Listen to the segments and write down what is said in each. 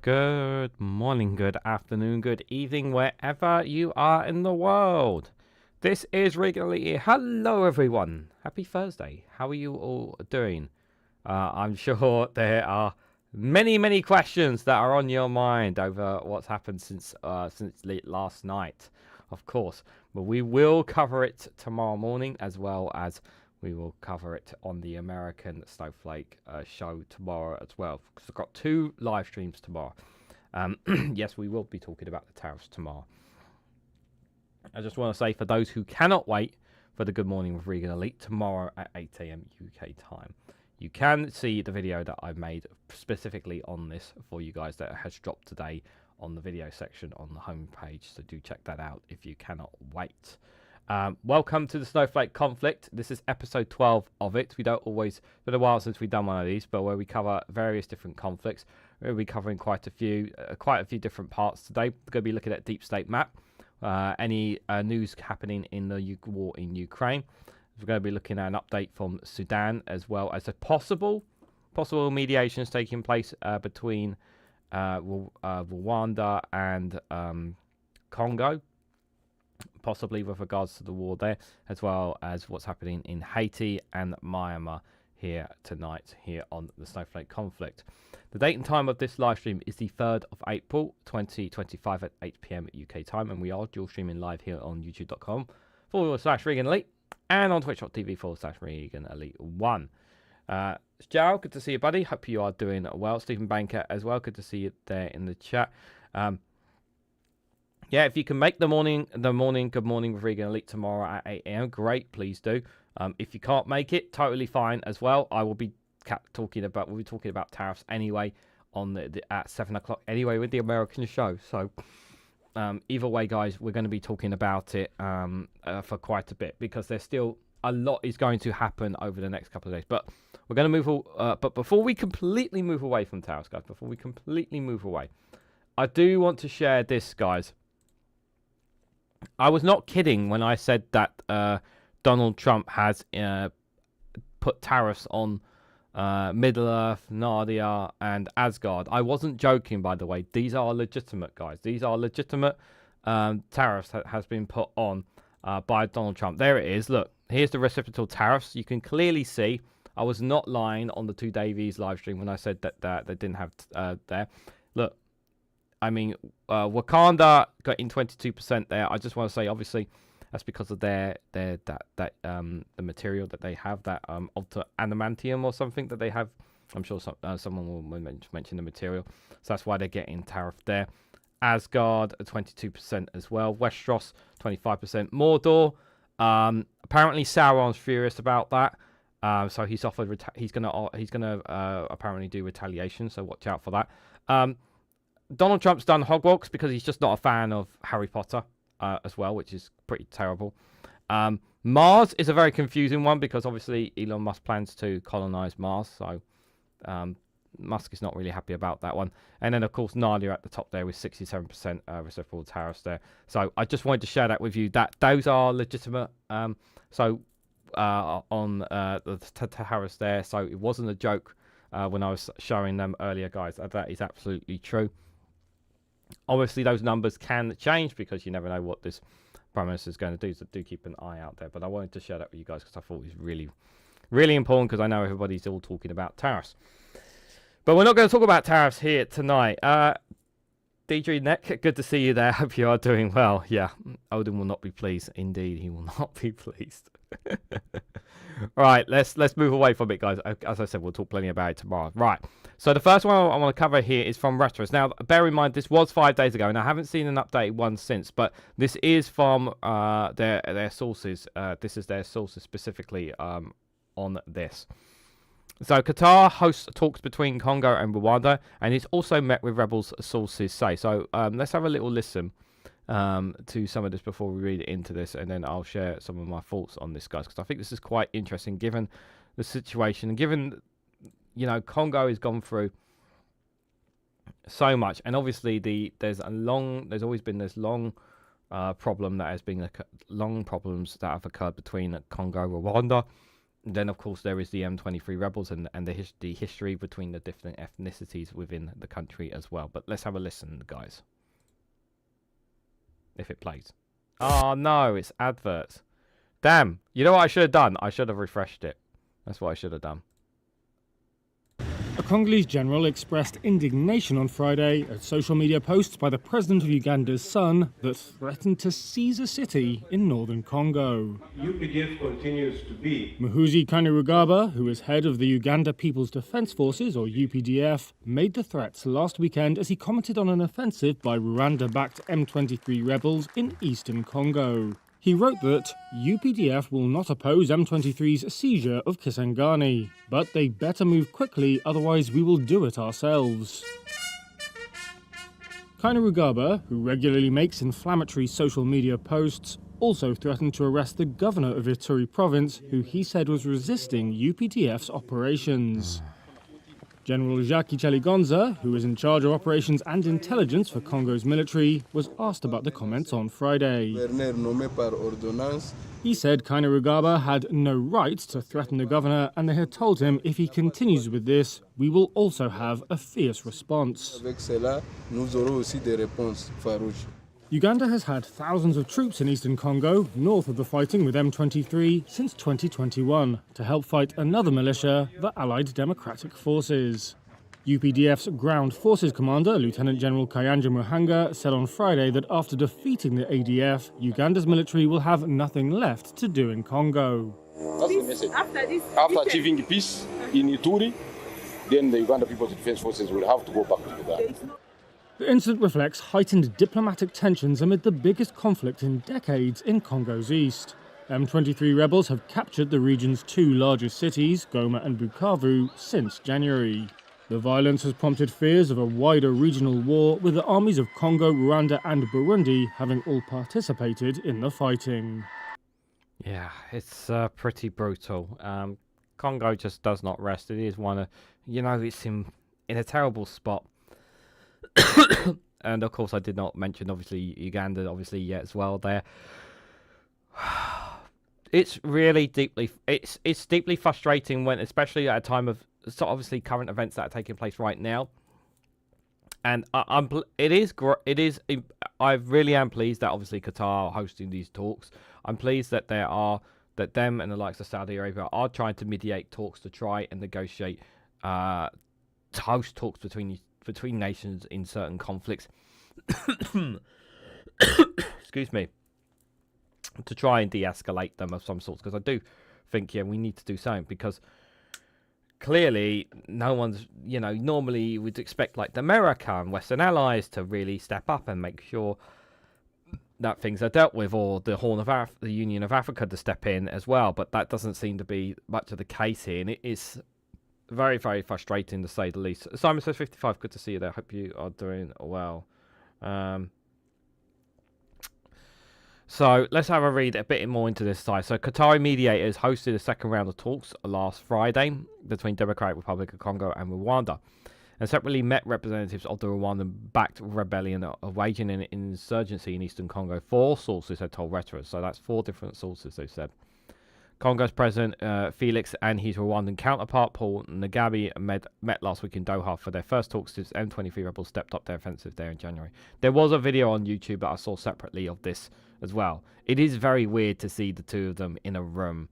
Good morning, good afternoon, good evening, wherever you are in the world. This is Reganelite here. Hello, everyone. Happy Thursday. How are you all doing? I'm sure there are many questions that are on your mind over what's happened since last night, of course. But we will cover it tomorrow morning, as well as we will cover it on the American Snowflake show tomorrow as well. Because I've got 2 live streams tomorrow. Yes, we will be talking about the tariffs tomorrow. I just want to say, for those who cannot wait for the Good Morning with Reganelite tomorrow at 8 AM UK time, you can see the video that I made specifically on this for you guys that has dropped today on the video section on the homepage. So do check that out if you cannot wait. Welcome to the Snowflake conflict. This is episode 12 of it. We don't always, it's been a while since we've done one of these, but where we cover various different conflicts. We'll be covering quite a few different parts today. We're going to be looking at deep state map, any news happening in the war in Ukraine. We're going to be looking at an update from Sudan, as well as a possible mediations taking place between Rwanda and Congo, possibly with regards to the war there, as well as what's happening in Haiti and Myanmar here tonight here on the Snowflake conflict. The date and time of this live stream is the 3rd of April 2025 at 8 PM UK time, and we are dual streaming live here on youtube.com/Reganelite and on twitch.tv/Reganelite1. Joe, good to see you, buddy. Hope you are doing well. Stephen Banker as well, good to see you there in the chat. Yeah, if you can make the morning Good Morning with Reganelite tomorrow at 8 AM, great, please do. If you can't make it, totally fine as well. I will be talking about tariffs anyway on at 7 o'clock anyway with the American show. So either way, guys, we're going to be talking about it for quite a bit, because there's still a lot is going to happen over the next couple of days. But we're going to move. But before we completely move away from tariffs, guys, I do want to share this, guys. I was not kidding when I said that Donald Trump has put tariffs on Middle-earth, Nadia, and Asgard. I wasn't joking, by the way. These are legitimate, guys. These are legitimate tariffs that has been put on by Donald Trump. There it is. Look, here's the reciprocal tariffs. You can clearly see I was not lying on the 2 Davies live stream when I said that they didn't have there. Look, I mean, Wakanda got in 22% there. I just want to say, obviously, that's because of the material that they have, that ultra adamantium or something that they have. I'm sure someone will mention the material, so that's why they're getting tariff there. Asgard 22% as well. Westeros 25%. Mordor, apparently Sauron's furious about that. So he's offered. He's gonna apparently do retaliation. So watch out for that. Donald Trump's done Hogwarts because he's just not a fan of Harry Potter as well, which is pretty terrible. Mars is a very confusing one because obviously Elon Musk plans to colonize Mars, so Musk is not really happy about that one. And then, of course, Nadia at the top there with 67% reciprocal tariffs there. So I just wanted to share that with you, that those are legitimate. On the tariffs there, so it wasn't a joke when I was showing them earlier, guys. That is absolutely true. Obviously, those numbers can change because you never know what this Prime Minister is going to do, so do keep an eye out there. But I wanted to share that with you guys because I thought it was really, really important, because I know everybody's all talking about tariffs. But we're not going to talk about tariffs here tonight. Deidre Neck, good to see you there. Hope you are doing well. Yeah, Odin will not be pleased. Indeed, he will not be pleased. All right, let's move away from it, guys. As I said, we'll talk plenty about it tomorrow. Right. So the first one I want to cover here is from Retros. Now, bear in mind, this was 5 days ago, and I haven't seen an updated one since. But this is from their sources. This is their sources specifically on this. So Qatar hosts talks between Congo and Rwanda, and it's also met with rebels, sources say. So let's have a little listen to some of this before we read into this, and then I'll share some of my thoughts on this, guys, because I think this is quite interesting given the situation, and given, Congo has gone through so much, and obviously there's always been this long problem that has been long problems that have occurred between Congo and Rwanda. Then, of course, there is the M23 rebels and the history between the different ethnicities within the country as well. But let's have a listen, guys. If it plays. Oh, no, it's adverts. Damn. You know what I should have done? I should have refreshed it. That's what I should have done. A Congolese general expressed indignation on Friday at social media posts by the president of Uganda's son that threatened to seize a city in northern Congo. UPDF continues to be. Muhoozi Kainerugaba, who is head of the Uganda People's Defence Forces, or UPDF, made the threats last weekend as he commented on an offensive by Rwanda-backed M23 rebels in eastern Congo. He wrote that UPDF will not oppose M23's seizure of Kisangani, but they better move quickly, otherwise we will do it ourselves. Kainerugaba, who regularly makes inflammatory social media posts, also threatened to arrest the governor of Ituri province, who he said was resisting UPDF's operations. General Jacques Chaligonza, who is in charge of operations and intelligence for Congo's military, was asked about the comments on Friday. He said Kainerugaba had no right to threaten the governor, and they had told him if he continues with this, we will also have a fierce response. Uganda has had thousands of troops in eastern Congo, north of the fighting with M23, since 2021, to help fight another militia, the Allied Democratic Forces. UPDF's Ground Forces Commander, Lieutenant General Kayanja Muhanga, said on Friday that after defeating the ADF, Uganda's military will have nothing left to do in Congo. That's the message. After achieving peace in Ituri, then the Uganda People's Defence Forces will have to go back to Uganda. The incident reflects heightened diplomatic tensions amid the biggest conflict in decades in Congo's east. M23 rebels have captured the region's two largest cities, Goma and Bukavu, since January. The violence has prompted fears of a wider regional war, with the armies of Congo, Rwanda and Burundi having all participated in the fighting. Yeah, it's pretty brutal. Congo just does not rest. It is one of, it's in a terrible spot. And of course I did not mention obviously Uganda yet as well there. It's really deeply deeply frustrating when, especially at a time of obviously current events that are taking place right now. And I really am pleased that obviously Qatar are hosting these talks. I'm pleased that that them and the likes of Saudi Arabia are trying to mediate talks to try and negotiate to host talks between nations in certain conflicts. Excuse me. To try and de-escalate them of some sorts, because I do think we need to do something, because clearly no one's, normally you would expect like the America and Western allies to really step up and make sure that things are dealt with, or the the Union of Africa to step in as well, but that doesn't seem to be much of the case here, and it is very, very frustrating to say the least. Simon says 55, good to see you there. Hope you are doing well. So let's have a read a bit more into this side. So Qatari mediators hosted a second round of talks last Friday between Democratic Republic of Congo and Rwanda, and separately met representatives of the Rwandan-backed rebellion waging an insurgency in eastern Congo. 4 sources have told Reuters, so that's 4 different sources they've said. Congo's President Felix and his Rwandan counterpart Paul Kagame met last week in Doha for their first talks since M23 rebels stepped up their offensive there in January. There was a video on YouTube that I saw separately of this as well. It is very weird to see the two of them in a room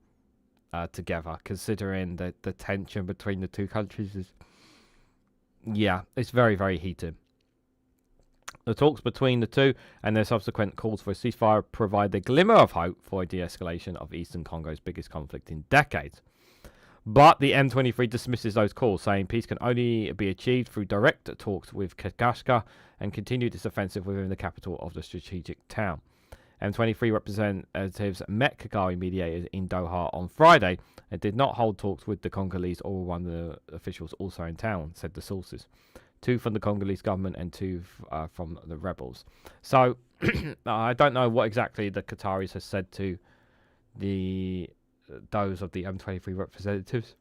together, considering the tension between the two countries is... Yeah, it's very, very heated. The talks between the two and their subsequent calls for a ceasefire provide the glimmer of hope for a de-escalation of eastern Congo's biggest conflict in decades. But the M23 dismisses those calls, saying peace can only be achieved through direct talks with Kinshasa and continue this offensive within the capital of the strategic town. M23 representatives met Kagame mediators in Doha on Friday and did not hold talks with the Congolese or Rwanda officials also in town, said the sources. 2 from the Congolese government and 2 from the rebels. So I don't know what exactly the Qataris has said to those of the M23 representatives,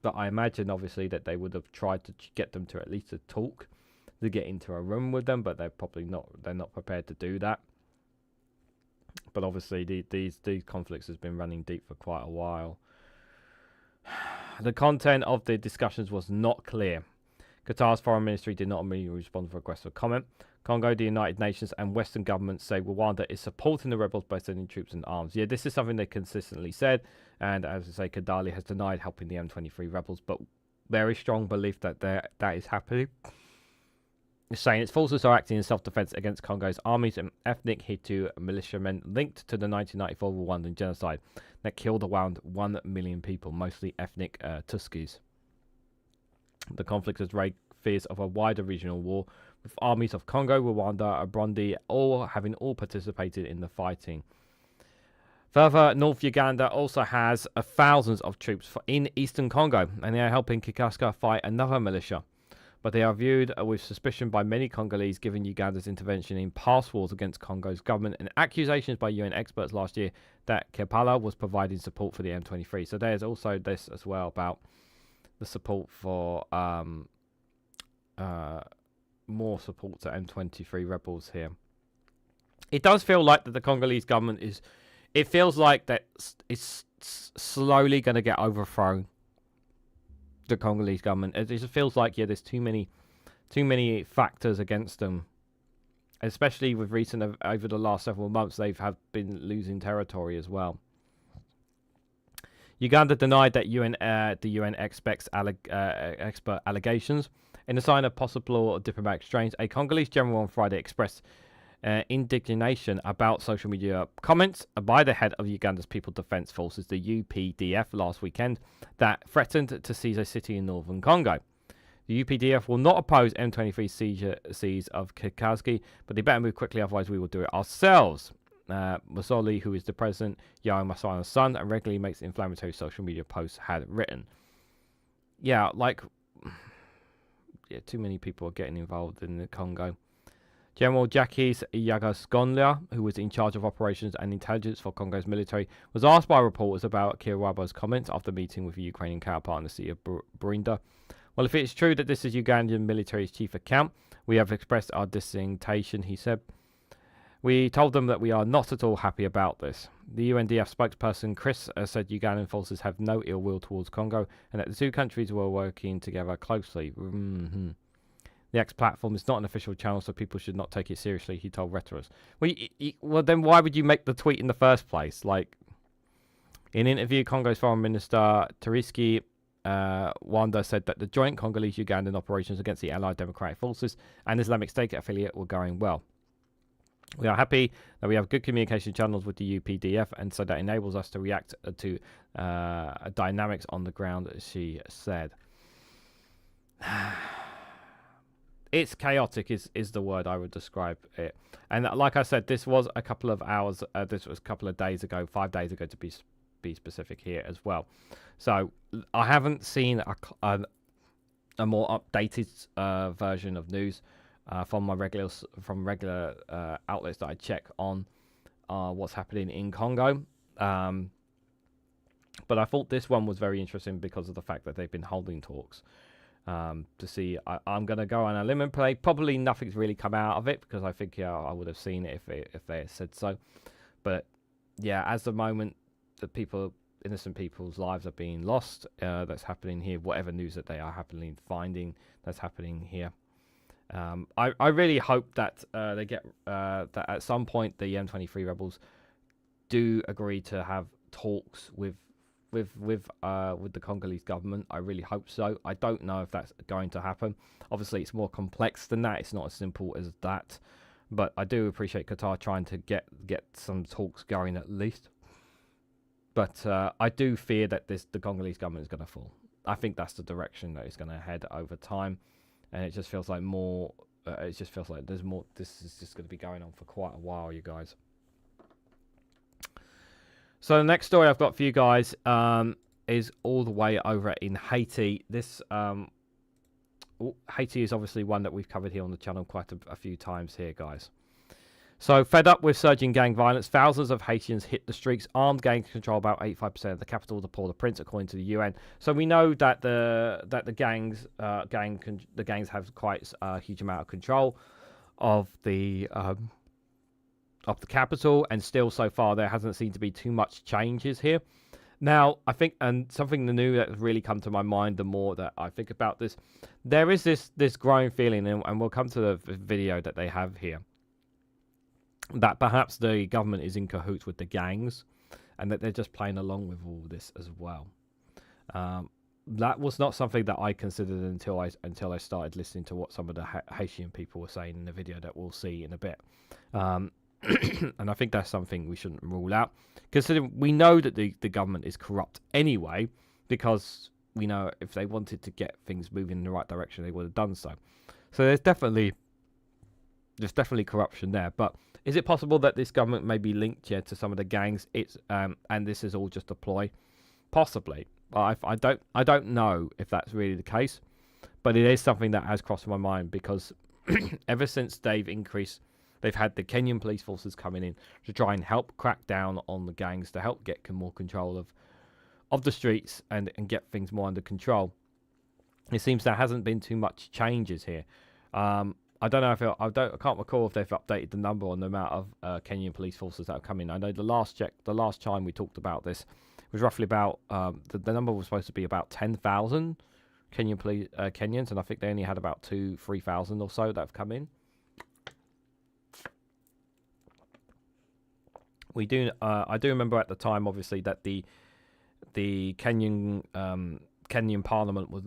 but I imagine obviously that they would have tried to get them to at least talk, to get into a room with them, but they're probably not. They're not prepared to do that. But obviously these conflicts has been running deep for quite a while. The content of the discussions was not clear. Qatar's foreign ministry did not immediately respond to requests for comment. Congo, the United Nations, and Western governments say Rwanda is supporting the rebels by sending troops and arms. Yeah, this is something they consistently said, and as I say, Kadali has denied helping the M23 rebels, but very strong belief that that is happening. It's saying its forces are acting in self-defense against Congo's armies and ethnic Hutu militiamen linked to the 1994 Rwandan genocide that killed around 1 million people, mostly ethnic Tutsis. The conflict has raised fears of a wider regional war, with armies of Congo, Rwanda, and Burundi having participated in the fighting. Further, North Uganda also has thousands of troops in eastern Congo, and they are helping Kikaska fight another militia. But they are viewed with suspicion by many Congolese, given Uganda's intervention in past wars against Congo's government and accusations by UN experts last year that Kampala was providing support for the M23. So there's also this as well about the support for more support to M23 rebels here. It does feel like that the Congolese government is... It feels like that it's slowly going to get overthrown. The Congolese government. It just feels like there's too many factors against them, especially with over the last several months they've been losing territory as well. Uganda denied that the UN expert allegations. In a sign of possible diplomatic strains, a Congolese general on Friday expressed indignation about social media comments by the head of Uganda's People Defense Forces, the UPDF, last weekend that threatened to seize a city in northern Congo. The UPDF will not oppose M23 siege of Kikaski, but they better move quickly, otherwise we will do it ourselves. Masoli, who is the president, Yahya Masana's son, and regularly makes inflammatory social media posts, had written. Yeah, too many people are getting involved in the Congo. General Jacques Yagasgonlia, who was in charge of operations and intelligence for Congo's military, was asked by reporters about Kirawaba's comments after meeting with the Ukrainian counterpart in the city of Burinda. Well, if it's true that this is Ugandan military's chief account, we have expressed our dissension, he said. We told them that we are not at all happy about this. The UNDF spokesperson Chris said Ugandan forces have no ill will towards Congo and that the two countries were working together closely. The X platform is not an official channel, so people should not take it seriously, he told Reuters. Well, then why would you make the tweet in the first place? In an interview, Congo's foreign minister Teriski Wanda said that the joint Congolese-Ugandan operations against the Allied Democratic Forces and Islamic State affiliate were going well. We are happy that we have good communication channels with the UPDF, and so that enables us to react to dynamics on the ground, she said. It's chaotic is the word I would describe it. And like I said, this was a couple of hours, this was a couple of days ago, 5 days ago to be specific here as well. So I haven't seen a more updated version of news from regular outlets that I check on what's happening in Congo. But I thought this one was very interesting because of the fact that they've been holding talks to see. I'm going to go on a limb and play. Probably nothing's really come out of it because I think I would have seen it if they had said so. But yeah, as the moment that innocent people's lives are being lost, that's happening here. Whatever news that they are finding that's happening here. I really hope that they get that at some point the M23 rebels do agree to have talks with the Congolese government. I really hope so. I don't know if that's going to happen. Obviously, it's more complex than that. It's not as simple as that. But I do appreciate Qatar trying to get some talks going at least. But I do fear that the Congolese government is going to fall. I think that's the direction that it's going to head over time. And it just feels like more. It just feels like there's more. This is just going to be going on for quite a while, you guys. So the next story I've got for you guys is all the way over in Haiti. This Haiti is obviously one that we've covered here on the channel quite a few times here, guys. So, fed up with surging gang violence, thousands of Haitians hit the streets. Armed gangs control about 85% of the capital, the Port-au-Prince, according to the UN. So we know that the gangs have quite a huge amount of control of the capital, and still so far there hasn't seemed to be too much changes here. Now, I think, and something new that's really come to my mind the more that I think about this, there is this growing feeling, and we'll come to the video that they have here, that perhaps the government is in cahoots with the gangs, and that they're just playing along with all this as well. That was not something that I considered until I started listening to what some of the Haitian people were saying in the video that we'll see in a bit. And I think that's something we shouldn't rule out, considering we know that the government is corrupt anyway, because we know if they wanted to get things moving in the right direction, they would have done so. So there's definitely corruption there. But is it possible that this government may be linked to some of the gangs? And this is all just a ploy, possibly. I don't know if that's really the case, but it is something that has crossed my mind, because ever since they've had the Kenyan police forces coming in to try and help crack down on the gangs, to help get more control of the streets and get things more under control. It seems there hasn't been too much changes here. I don't know I can't recall if they've updated the number on the amount of Kenyan police forces that have come in. I know the last time we talked about this was roughly about the number was supposed to be about 10,000 Kenyans, and I think they only had about 3,000 or so that have come in. I do remember at the time, obviously, that the Kenyan Parliament was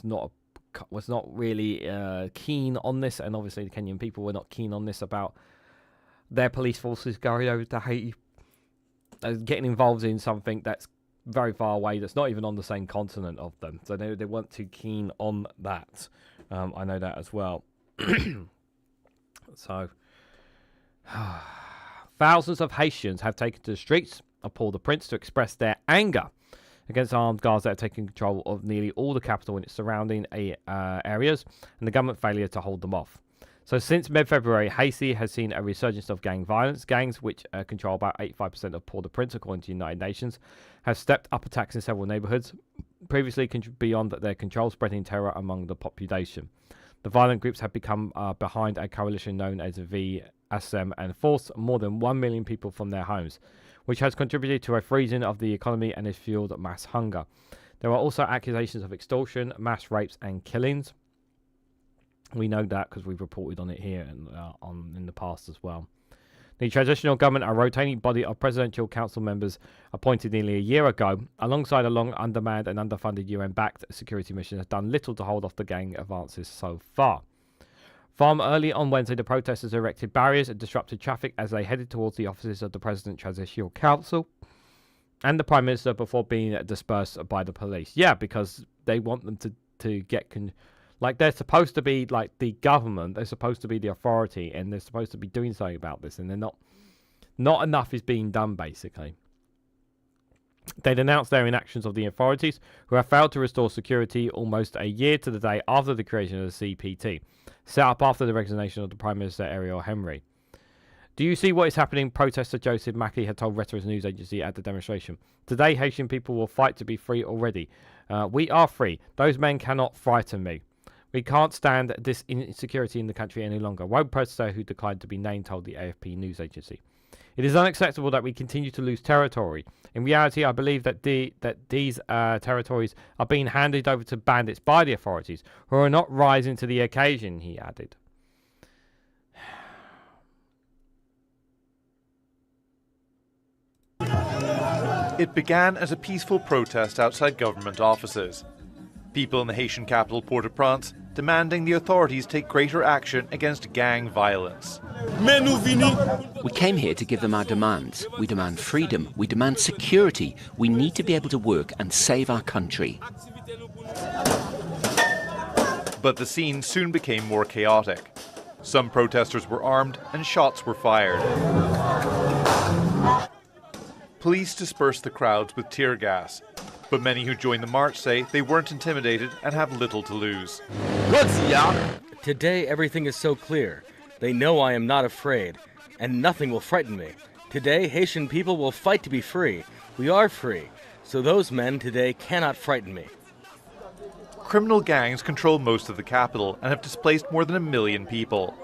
not really keen on this, and obviously the Kenyan people were not keen on this about their police forces going over to Haiti, getting involved in something that's very far away, that's not even on the same continent of them. So they weren't too keen on that. I know that as well. So. Thousands of Haitians have taken to the streets of Port-au-Prince to express their anger against armed guards that have taken control of nearly all the capital and its surrounding areas, and the government failure to hold them off. So since mid-February, Haiti has seen a resurgence of gang violence. Gangs, which control about 85% of Port-au-Prince, according to the United Nations, have stepped up attacks in several neighborhoods, previously beyond their control, spreading terror among the population. The violent groups have become behind a coalition known as the VSM and forced more than 1 million people from their homes, which has contributed to a freezing of the economy and has fueled mass hunger. There are also accusations of extortion, mass rapes and killings. We know that because we've reported on it here in the past as well. The transitional government, a rotating body of presidential council members appointed nearly a year ago, alongside a long undermanned and underfunded UN-backed security mission, has done little to hold off the gang advances so far. From early on Wednesday, the protesters erected barriers and disrupted traffic as they headed towards the offices of the President Transitional Council and the Prime Minister before being dispersed by the police. Yeah, because they want them to get... Like, they're supposed to be, like, the government, they're supposed to be the authority, and they're supposed to be doing something about this, and they're not. Not enough is being done, basically. They denounced their inactions of the authorities, who have failed to restore security almost a year to the day after the creation of the CPT, set up after the resignation of the Prime Minister Ariel Henry. Do you see what is happening? Protester Joseph Mackey had told Reuters news agency at the demonstration. Today, Haitian people will fight to be free already. We are free. Those men cannot frighten me. We can't stand this insecurity in the country any longer. One protester who declined to be named told the AFP news agency. It is unacceptable that we continue to lose territory. In reality, I believe that these territories are being handed over to bandits by the authorities, who are not rising to the occasion, he added. It began as a peaceful protest outside government offices. People in the Haitian capital, Port-au-Prince, demanding the authorities take greater action against gang violence. We came here to give them our demands. We demand freedom. We demand security. We need to be able to work and save our country. But the scene soon became more chaotic. Some protesters were armed and shots were fired. Police dispersed the crowds with tear gas. But many who joined the march say they weren't intimidated and have little to lose. Today everything is so clear. They know I am not afraid, and nothing will frighten me. Today Haitian people will fight to be free. We are free, so those men today cannot frighten me. Criminal gangs control most of the capital and have displaced more than 1 million people.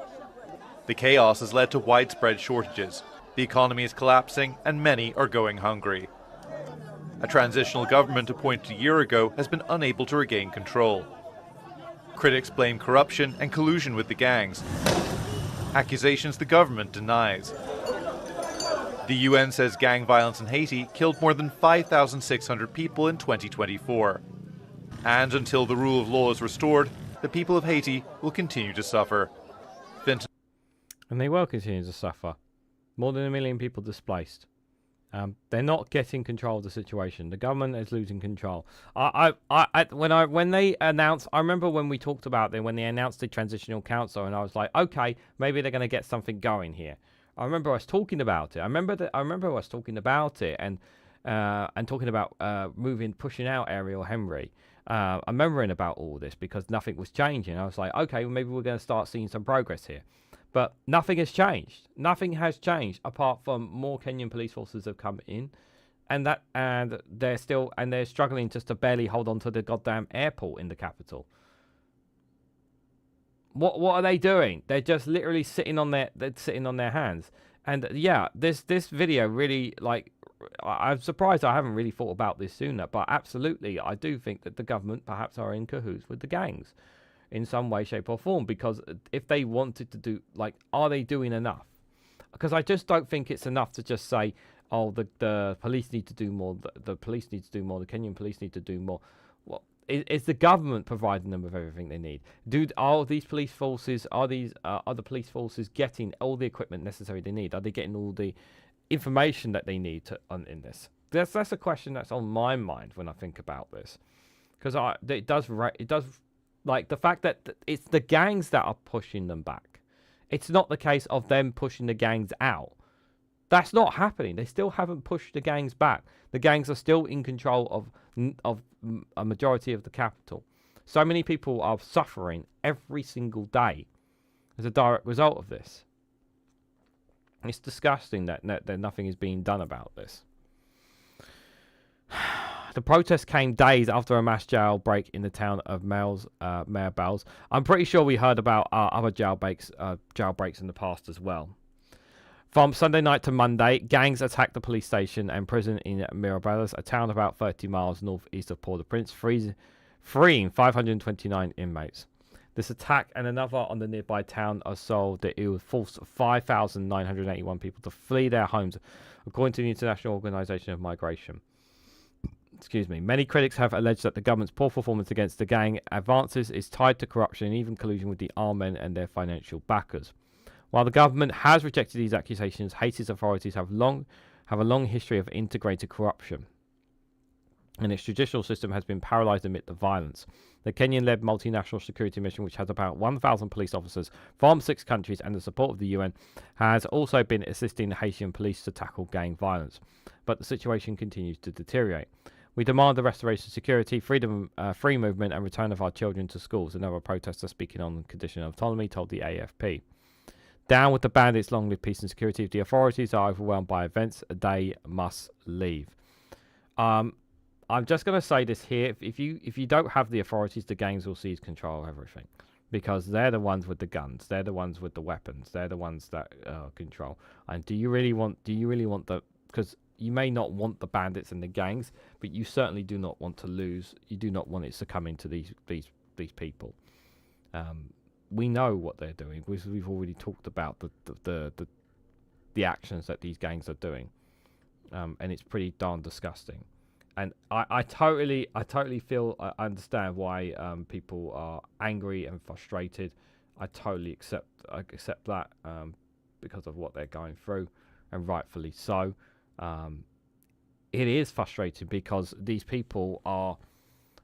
The chaos has led to widespread shortages. The economy is collapsing and many are going hungry. A transitional government appointed a year ago has been unable to regain control. Critics blame corruption and collusion with the gangs, accusations the government denies. The UN says gang violence in Haiti killed more than 5,600 people in 2024. And until the rule of law is restored, the people of Haiti will continue to suffer. And they will continue to suffer. More than 1 million people displaced. They're not getting control of the situation. The government is losing control. When they announced, I remember when we talked about it, when they announced the transitional council, and I was like, okay, maybe they're going to get something going here. I remember us talking about it. I remember us talking about it and talking about pushing out Ariel Henry. I'm remembering about all this because nothing was changing. I was like, okay, well, maybe we're going to start seeing some progress here. But nothing has changed. Nothing has changed apart from more Kenyan police forces have come in, and they're struggling just to barely hold on to the goddamn airport in the capital. What are they doing? They're just literally sitting on their hands. And yeah, this video really, like, I'm surprised I haven't really thought about this sooner. But absolutely, I do think that the government perhaps are in cahoots with the gangs in some way, shape or form, because if they wanted to do, like, are they doing enough? Because I just don't think it's enough to just say, oh, the police need to do more, the police need to do more, the Kenyan police need to do more. Well, is the government providing them with everything they need? Are the police forces getting all the equipment necessary they need? Are they getting all the information that they need in this? That's a question that's on my mind when I think about this, because it does. Like, the fact that it's the gangs that are pushing them back. It's not the case of them pushing the gangs out. That's not happening. They still haven't pushed the gangs back. The gangs are still in control of a majority of the capital. So many people are suffering every single day as a direct result of this. It's disgusting that nothing is being done about this. The protest came days after a mass jailbreak in the town of Mayor. I'm pretty sure we heard about other jailbreaks in the past as well. From Sunday night to Monday, gangs attacked the police station and prison in Mirabellas, a town about 30 miles northeast of Port-au-Prince, freeing 529 inmates. This attack and another on the nearby town of Sol de Ile forced 5,981 people to flee their homes, according to the International Organization of Migration. Many critics have alleged that the government's poor performance against the gang advances is tied to corruption and even collusion with the armed men and their financial backers. While the government has rejected these accusations, Haiti's authorities have a long history of integrated corruption, and its judicial system has been paralyzed amid the violence. The Kenyan-led multinational security mission, which has about 1,000 police officers from 6 countries and the support of the UN, has also been assisting Haitian police to tackle gang violence. But the situation continues to deteriorate. We demand the restoration of security, free movement, and return of our children to schools. Another protester speaking on the condition of autonomy told the AFP. Down with the bandits, long live peace and security. If the authorities are overwhelmed by events, they must leave. I'm just going to say this here. If you don't have the authorities, the gangs will seize control of everything, because they're the ones with the guns, they're the ones with the weapons, they're the ones that control. And do you really want the? Because you may not want the bandits and the gangs, but you certainly do not want to lose. You do not want it succumbing to these people. We know what they're doing. We've already talked about the actions that these gangs are doing, and it's pretty darn disgusting. And I totally feel I understand why people are angry and frustrated. I totally accept that because of what they're going through, and rightfully so. It is frustrating because these people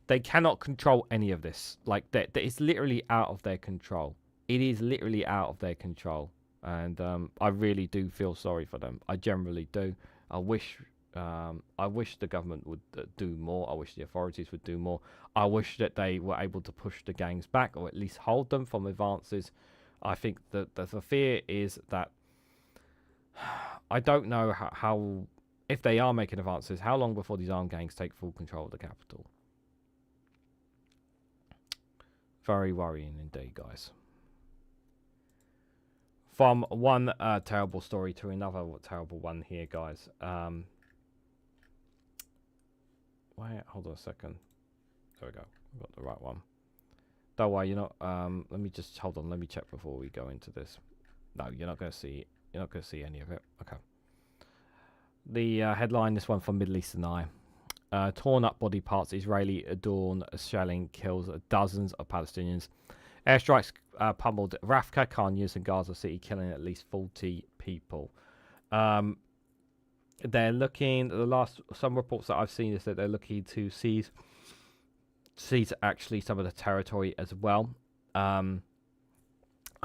they cannot control any of this. Like, that it's literally out of their control. It is literally out of their control, and I really do feel sorry for them. I generally do. I wish the government would do more. I wish the authorities would do more. I wish that they were able to push the gangs back, or at least hold them from advances. I think that the fear is that I don't know how if they are making advances, how long before these armed gangs take full control of the capital. Very worrying indeed, guys. From one terrible story to another terrible one here, guys. why? Hold on a second. There we go. I've got the right one. Don't worry, you're not. Let me just hold on. Let me check before we go into this. No, you're not going to see. You're not going to see any of it. Okay. The headline, this one from Middle Eastern Eye. Torn up body parts, Israeli dawn shelling kills dozens of Palestinians. Airstrikes pummeled Rafka, Khan Yunis and Gaza City, killing at least 40 people. They're looking, some reports that I've seen is that they're looking to seize actually some of the territory as well. I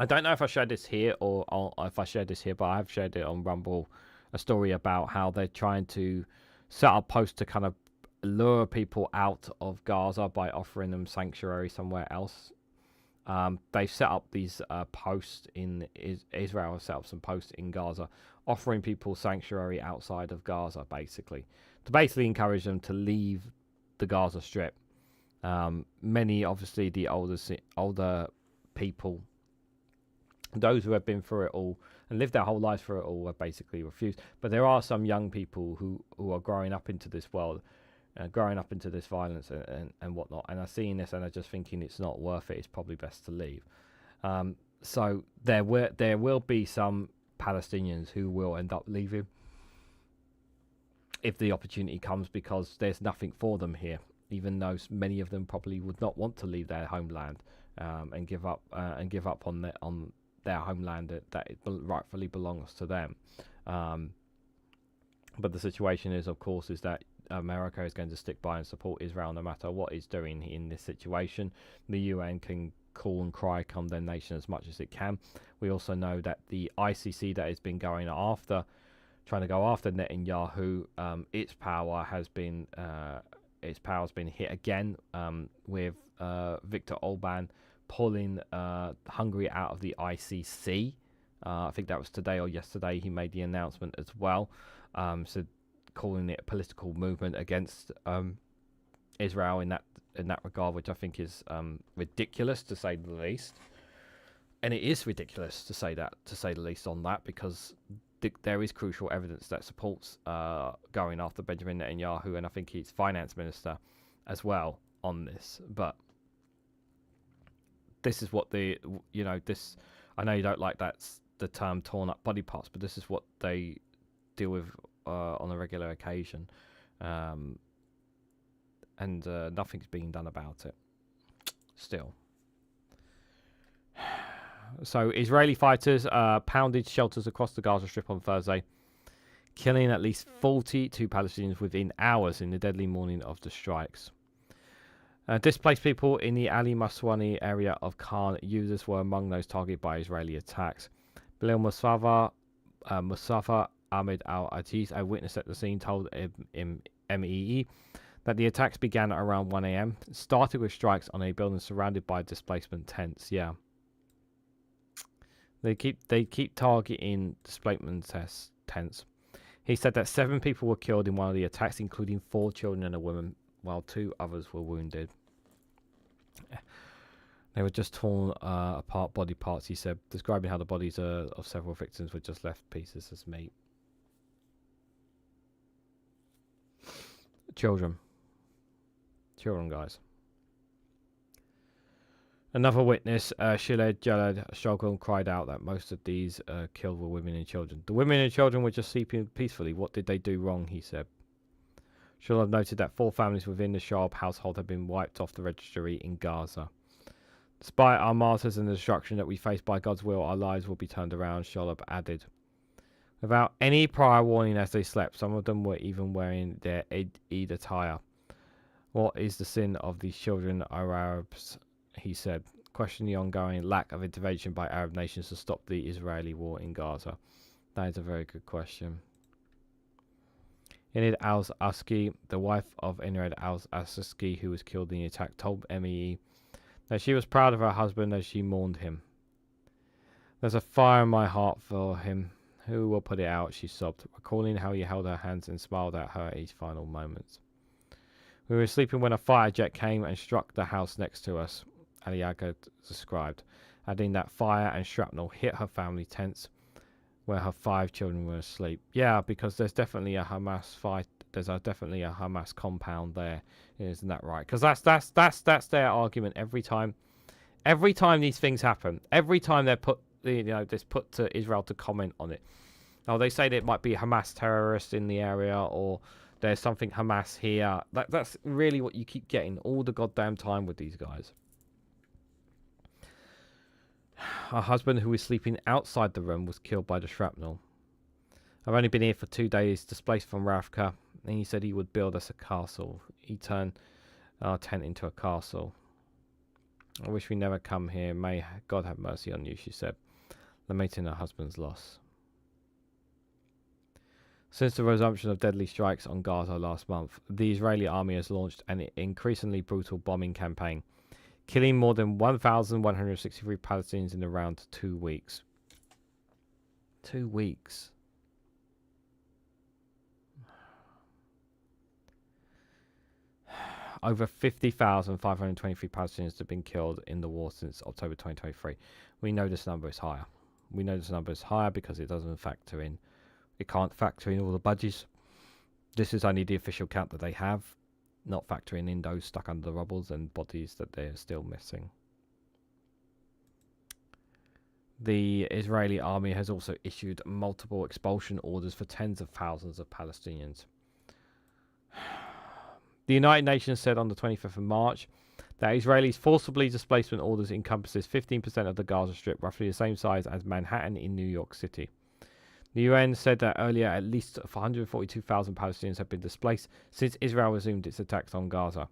don't know if I shared this here or if I shared this here, but I have shared it on Rumble, a story about how they're trying to set up posts to kind of lure people out of Gaza by offering them sanctuary somewhere else. They've set up these posts in Israel has set up some posts in Gaza offering people sanctuary outside of Gaza, basically to encourage them to leave the Gaza Strip. Many, obviously, the older people, those who have been through it all and lived their whole lives through it all, have basically refused. But there are some young people who are growing up into this world, growing up into this violence and whatnot, and are seeing this and are just thinking it's not worth it. It's probably best to leave. So there will be some Palestinians who will end up leaving if the opportunity comes, because there's nothing for them here. Even though many of them probably would not want to leave their homeland and give up on their homeland that it rightfully belongs to them. But the situation is, of course, is that America is going to stick by and support Israel no matter what it's doing in this situation. The UN can call and cry condemnation as much as it can. We also know that the ICC that has been trying to go after Netanyahu, its power has been hit again with Viktor Orban pulling Hungary out of the ICC. I think that was today or yesterday he made the announcement as well. So calling it a political movement against Israel in that regard, which I think is ridiculous to say the least. And it is ridiculous to say the least on that, because there is crucial evidence that supports going after Benjamin Netanyahu, and I think he's finance minister as well on this. But this is what I know you don't like the term torn up body parts, but this is what they deal with on a regular occasion, and nothing's being done about it still. So Israeli fighters pounded shelters across the Gaza Strip on Thursday, killing at least 42 Palestinians within hours in the deadly morning of the strikes. Displaced people in the Ali Maswani area of Khan Yunis were among those targeted by Israeli attacks. Bilal Mustafa Ahmed Al-Aziz, a witness at the scene, told MEE that the attacks began at around 1 a.m. Started with strikes on a building surrounded by displacement tents. Yeah. They keep targeting displacement tents. He said that 7 people were killed in one of the attacks, including 4 children and a woman, while 2 others were wounded. They were just torn apart body parts, he said, describing how the bodies of several victims were just left pieces as meat. Children, guys. Another witness, Shiled Jalad Shogun, cried out that most of these killed were women and children. The women and children were just sleeping peacefully. What did they do wrong, he said. Shilad noted that 4 families within the Sharp household had been wiped off the registry in Gaza. Despite our martyrs and the destruction that we face, by God's will, our lives will be turned around, Sholab added. Without any prior warning as they slept, some of them were even wearing their Eid attire. What is the sin of these children, are Arabs, he said, questioning the ongoing lack of intervention by Arab nations to stop the Israeli war in Gaza. That is a very good question. Enid Al-Aski, the wife of Enid Al-Aski, who was killed in the attack, told MEE that she was proud of her husband as she mourned him. There's a fire in my heart for him. Who will put it out, she sobbed, recalling how he held her hands and smiled at her at his final moments. We were sleeping when a fighter jet came and struck the house next to us, Aliaga described, adding that fire and shrapnel hit her family tents where her 5 children were asleep. Yeah, because there's definitely a Hamas there's definitely a Hamas compound there. Isn't that right? Because that's their argument every time. Every time these things happen, every time they're put to Israel to comment on it. Oh, they say that it might be Hamas terrorists in the area, or there's something Hamas here. That's really what you keep getting all the goddamn time with these guys. Our husband, who was sleeping outside the room, was killed by the shrapnel. I've only been here for 2 days, displaced from Ravka, and he said he would build us a castle. He turned our tent into a castle. I wish we never come here. May God have mercy on you, she said, lamenting her husband's loss. Since the resumption of deadly strikes on Gaza last month, the Israeli army has launched an increasingly brutal bombing campaign, killing more than 1,163 Palestinians in around 2 weeks. 2 weeks. Over 50,523 Palestinians have been killed in the war since October 2023. We know this number is higher. We know this number is higher because it doesn't factor in. It can't factor in all the budgies. This is only the official count that they have, not factoring in those stuck under the rubbles and bodies that they're still missing. The Israeli army has also issued multiple expulsion orders for tens of thousands of Palestinians. The United Nations said on the 25th of March that Israelis' forcibly displacement orders encompasses 15% of the Gaza Strip, roughly the same size as Manhattan in New York City. The UN said that earlier at least 142,000 Palestinians have been displaced since Israel resumed its attacks on Gaza.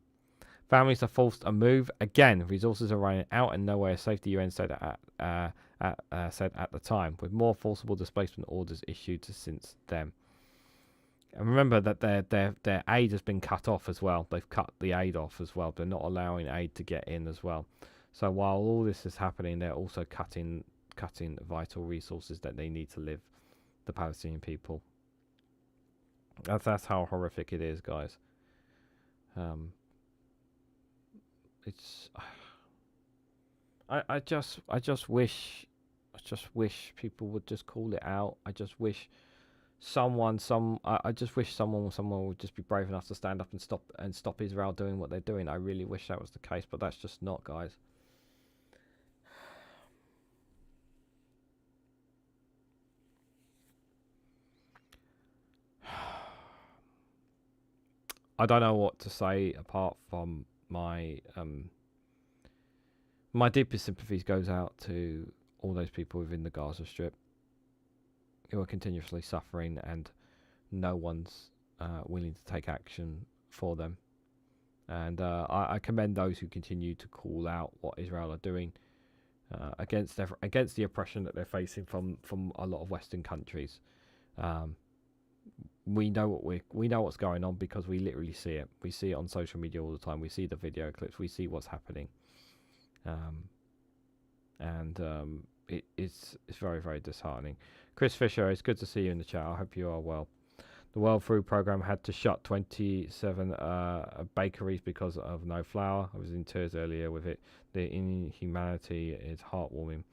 Families are forced to move. Again, resources are running out and nowhere safe, the UN said at the time, with more forcible displacement orders issued since then. And remember that their aid has been cut off as well. They've cut the aid off as well. They're not allowing aid to get in as well. So while all this is happening, they're also cutting vital resources that they need to live, the Palestinian people. That's how horrific it is, guys. It's. I just wish people would just call it out. I just wish someone would just be brave enough to stand up and stop Israel doing what they're doing. I really wish that was the case, but that's just not, guys. I don't know what to say apart from my deepest sympathies goes out to all those people within the Gaza Strip who are continuously suffering, and no one's willing to take action for them. And I commend those who continue to call out what Israel are doing against the oppression that they're facing from a lot of Western countries. We know what's going on because we literally see it. We see it on social media all the time. We see the video clips. We see what's happening. It's very, very disheartening. Chris Fisher, it's good to see you in the chat. I hope you are well. The World Food Programme had to shut 27 bakeries because of no flour. I was in tears earlier with it. The inhumanity is heartwarming.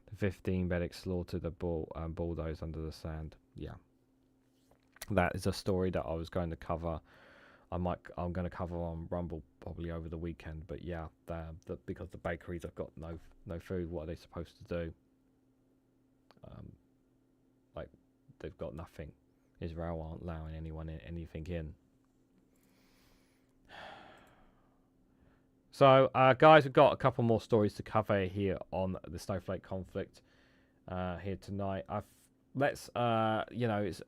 The 15 medics slaughtered a bulldoze under the sand. Yeah. That is a story that I was going to cover. I'm going to cover on Rumble probably over the weekend. But yeah, because the bakeries have got no food, what are they supposed to do? They've got nothing. Israel aren't allowing anything in. So, guys, we've got a couple more stories to cover here on the Snowflake conflict here tonight. It's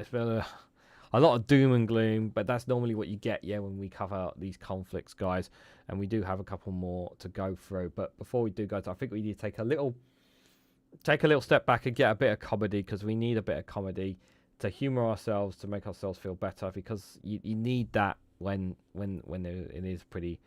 been a lot of doom and gloom, but that's normally what you get, when we cover these conflicts, guys. And we do have a couple more to go through. But before we do, guys, I think we need to take a little step back and get a bit of comedy, because we need a bit of comedy to humor ourselves, to make ourselves feel better, because you need that when it is pretty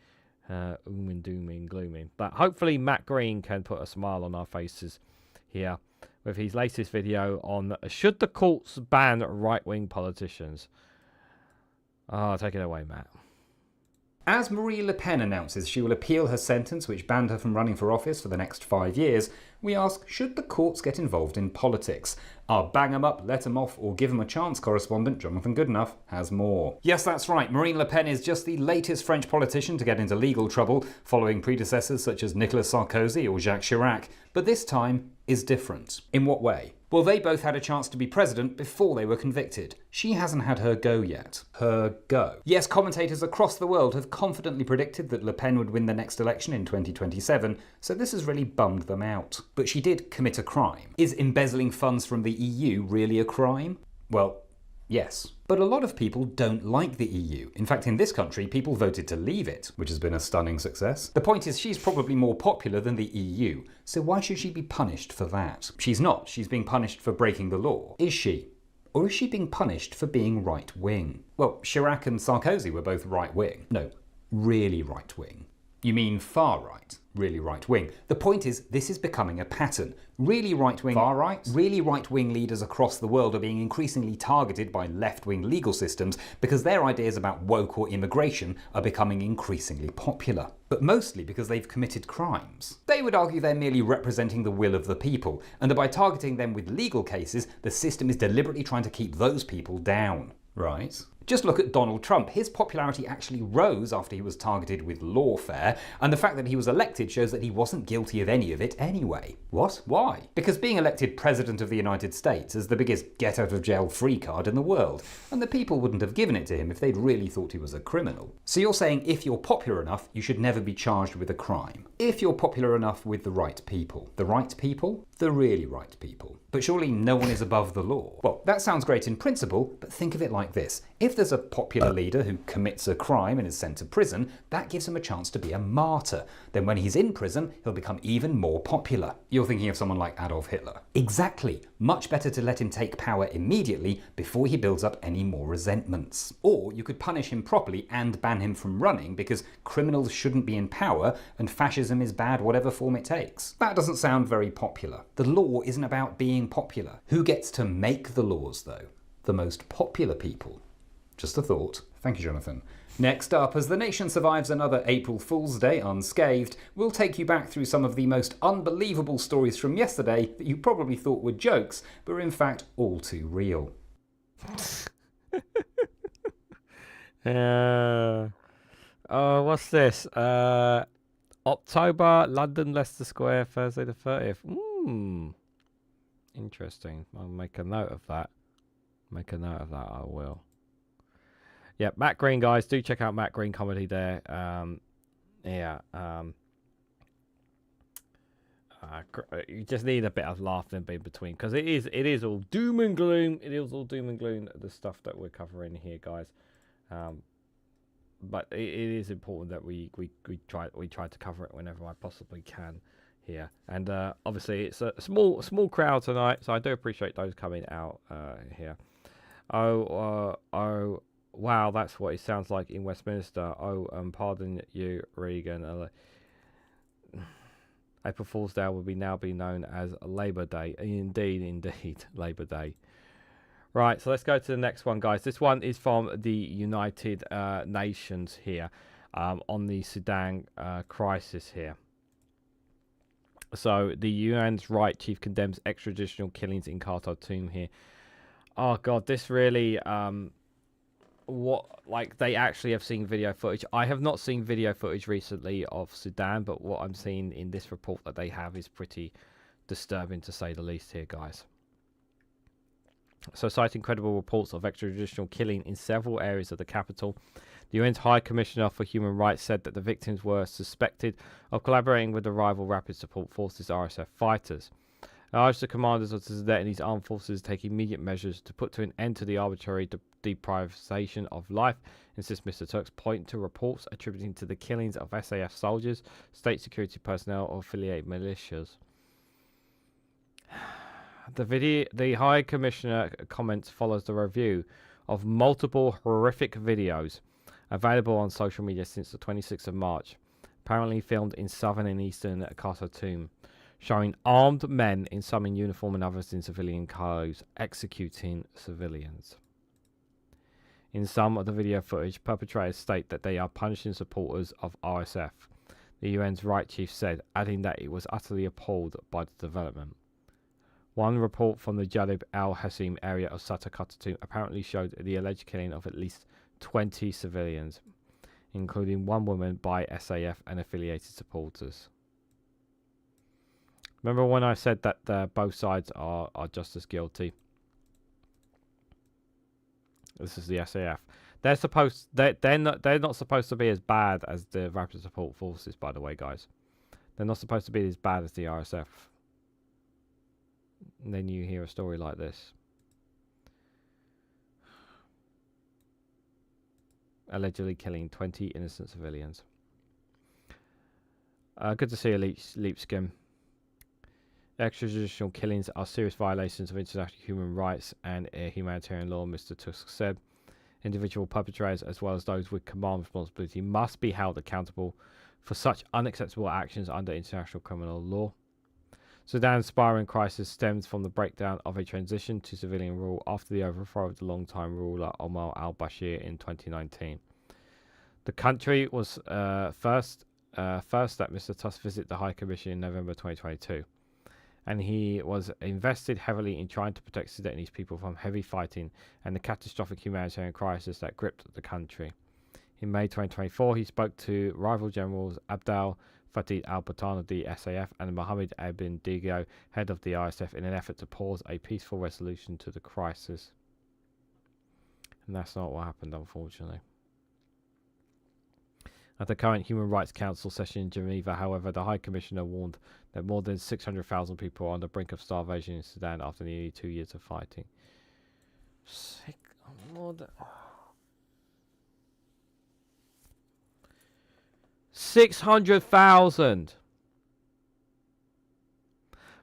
and doom and gloomy. But hopefully Matt Green can put a smile on our faces here with his latest video on should the courts ban right-wing politicians. Take it away, Matt. As Marine Le Pen announces she will appeal her sentence which banned her from running for office for the next 5 years, we ask, should the courts get involved in politics? Our bang 'em up, let 'em off, or give 'em a chance correspondent Jonathan Goodenough has more. Yes, that's right, Marine Le Pen is just the latest French politician to get into legal trouble, following predecessors such as Nicolas Sarkozy or Jacques Chirac. But this time is different. In what way? Well, they both had a chance to be president before they were convicted. She hasn't had her go yet. Her go. Yes, commentators across the world have confidently predicted that Le Pen would win the next election in 2027, so this has really bummed them out. But she did commit a crime. Is embezzling funds from the EU really a crime? Well, yes. But a lot of people don't like the EU. In fact, in this country, people voted to leave it, which has been a stunning success. The point is, she's probably more popular than the EU, so why should she be punished for that? She's not. She's being punished for breaking the law. Is she? Or is she being punished for being right-wing? Well, Chirac and Sarkozy were both right-wing. No, really right-wing. You mean far-right? Really right-wing. The point is, this is becoming a pattern. Really right-wing, far-right? Really right-wing leaders across the world are being increasingly targeted by left-wing legal systems because their ideas about woke or immigration are becoming increasingly popular. But mostly because they've committed crimes. They would argue they're merely representing the will of the people, and that by targeting them with legal cases, the system is deliberately trying to keep those people down. Right? Just look at Donald Trump. His popularity actually rose after he was targeted with lawfare, and the fact that he was elected shows that he wasn't guilty of any of it anyway. What? Why? Because being elected President of the United States is the biggest get-out-of-jail-free card in the world, and the people wouldn't have given it to him if they'd really thought he was a criminal. So you're saying if you're popular enough, you should never be charged with a crime. If you're popular enough with the right people. The right people? The really right people. But surely no one is above the law. Well, that sounds great in principle, but think of it like this. If there's a popular leader who commits a crime and is sent to prison, that gives him a chance to be a martyr. Then when he's in prison, he'll become even more popular. You're thinking of someone like Adolf Hitler. Exactly. Much better to let him take power immediately before he builds up any more resentments. Or you could punish him properly and ban him from running because criminals shouldn't be in power and fascism is bad whatever form it takes. That doesn't sound very popular. The law isn't about being popular. Who gets to make the laws, though? The most popular people. Just a thought. Thank you, Jonathan. Next up, as the nation survives another April Fool's Day unscathed, we'll take you back through some of the most unbelievable stories from yesterday that you probably thought were jokes, but are in fact all too real. What's this? October, London, Leicester Square, Thursday the 30th. Interesting. I'll make a note of that. I will. Yeah, Matt Green, guys. Do check out Matt Green comedy there. You just need a bit of laughing in between because it is all doom and gloom. It is all doom and gloom, the stuff that we're covering here, guys. But it is important that we try to cover it whenever I possibly can here. And obviously it's a small crowd tonight, so I do appreciate those coming out here. Wow, that's what it sounds like in Westminster. Pardon you, Regan. April Fool's Day will now be known as Labour Day. Indeed, Labour Day. Right, so let's go to the next one, guys. This one is from the United Nations here on the Sudan crisis here. So the UN's right chief condemns extrajudicial killings in Khartoum here. Oh God, this really they actually have seen video footage. I have not seen video footage recently of Sudan, but what I'm seeing in this report that they have is pretty disturbing to say the least here, guys. So, citing credible reports of extrajudicial killing in several areas of the capital, the UN's High Commissioner for Human Rights said that the victims were suspected of collaborating with the rival Rapid Support Forces RSF fighters. I urge the commanders of the Sudanese armed forces to take immediate measures to put an end to the arbitrary deprivation of life, insists Mr. Turk's, point to reports attributing to the killings of SAF soldiers, state security personnel, or affiliated militias. The High Commissioner comments follows the review of multiple horrific videos available on social media since the 26th of March, apparently filmed in southern and eastern Khartoum, showing armed men, in some in uniform and others in civilian clothes, executing civilians. In some of the video footage, perpetrators state that they are punishing supporters of RSF, the UN's right chief said, adding that it was utterly appalled by the development. One report from the Jalib al-Hassim area of Sata Khartoum apparently showed the alleged killing of at least 20 civilians, including one woman by SAF and affiliated supporters. Remember when I said that both sides are just as guilty? This is the SAF. They're not supposed to be as bad as the Rapid Support Forces, by the way, guys. They're not supposed to be as bad as the RSF. And then you hear a story like this. Allegedly killing 20 innocent civilians. Good to see a leap skim. Extrajudicial killings are serious violations of international human rights and humanitarian law, Mr. Tusk said. Individual perpetrators, as well as those with command responsibility, must be held accountable for such unacceptable actions under international criminal law. Sudan's spiraling crisis stems from the breakdown of a transition to civilian rule after the overthrow of the long-time ruler Omar al-Bashir in 2019. The country was first that Mr. Tusk visit the High Commission in November 2022. And he was invested heavily in trying to protect Sudanese people from heavy fighting and the catastrophic humanitarian crisis that gripped the country. In May 2024, he spoke to rival generals Abdel Fattah al-Burhan of the SAF and Mohammed Ibn Digo, head of the RSF, in an effort to pause a peaceful resolution to the crisis. And that's not what happened, unfortunately. At the current Human Rights Council session in Geneva, however, the High Commissioner warned that more than 600,000 people are on the brink of starvation in Sudan after nearly 2 years of fighting. More than 600,000!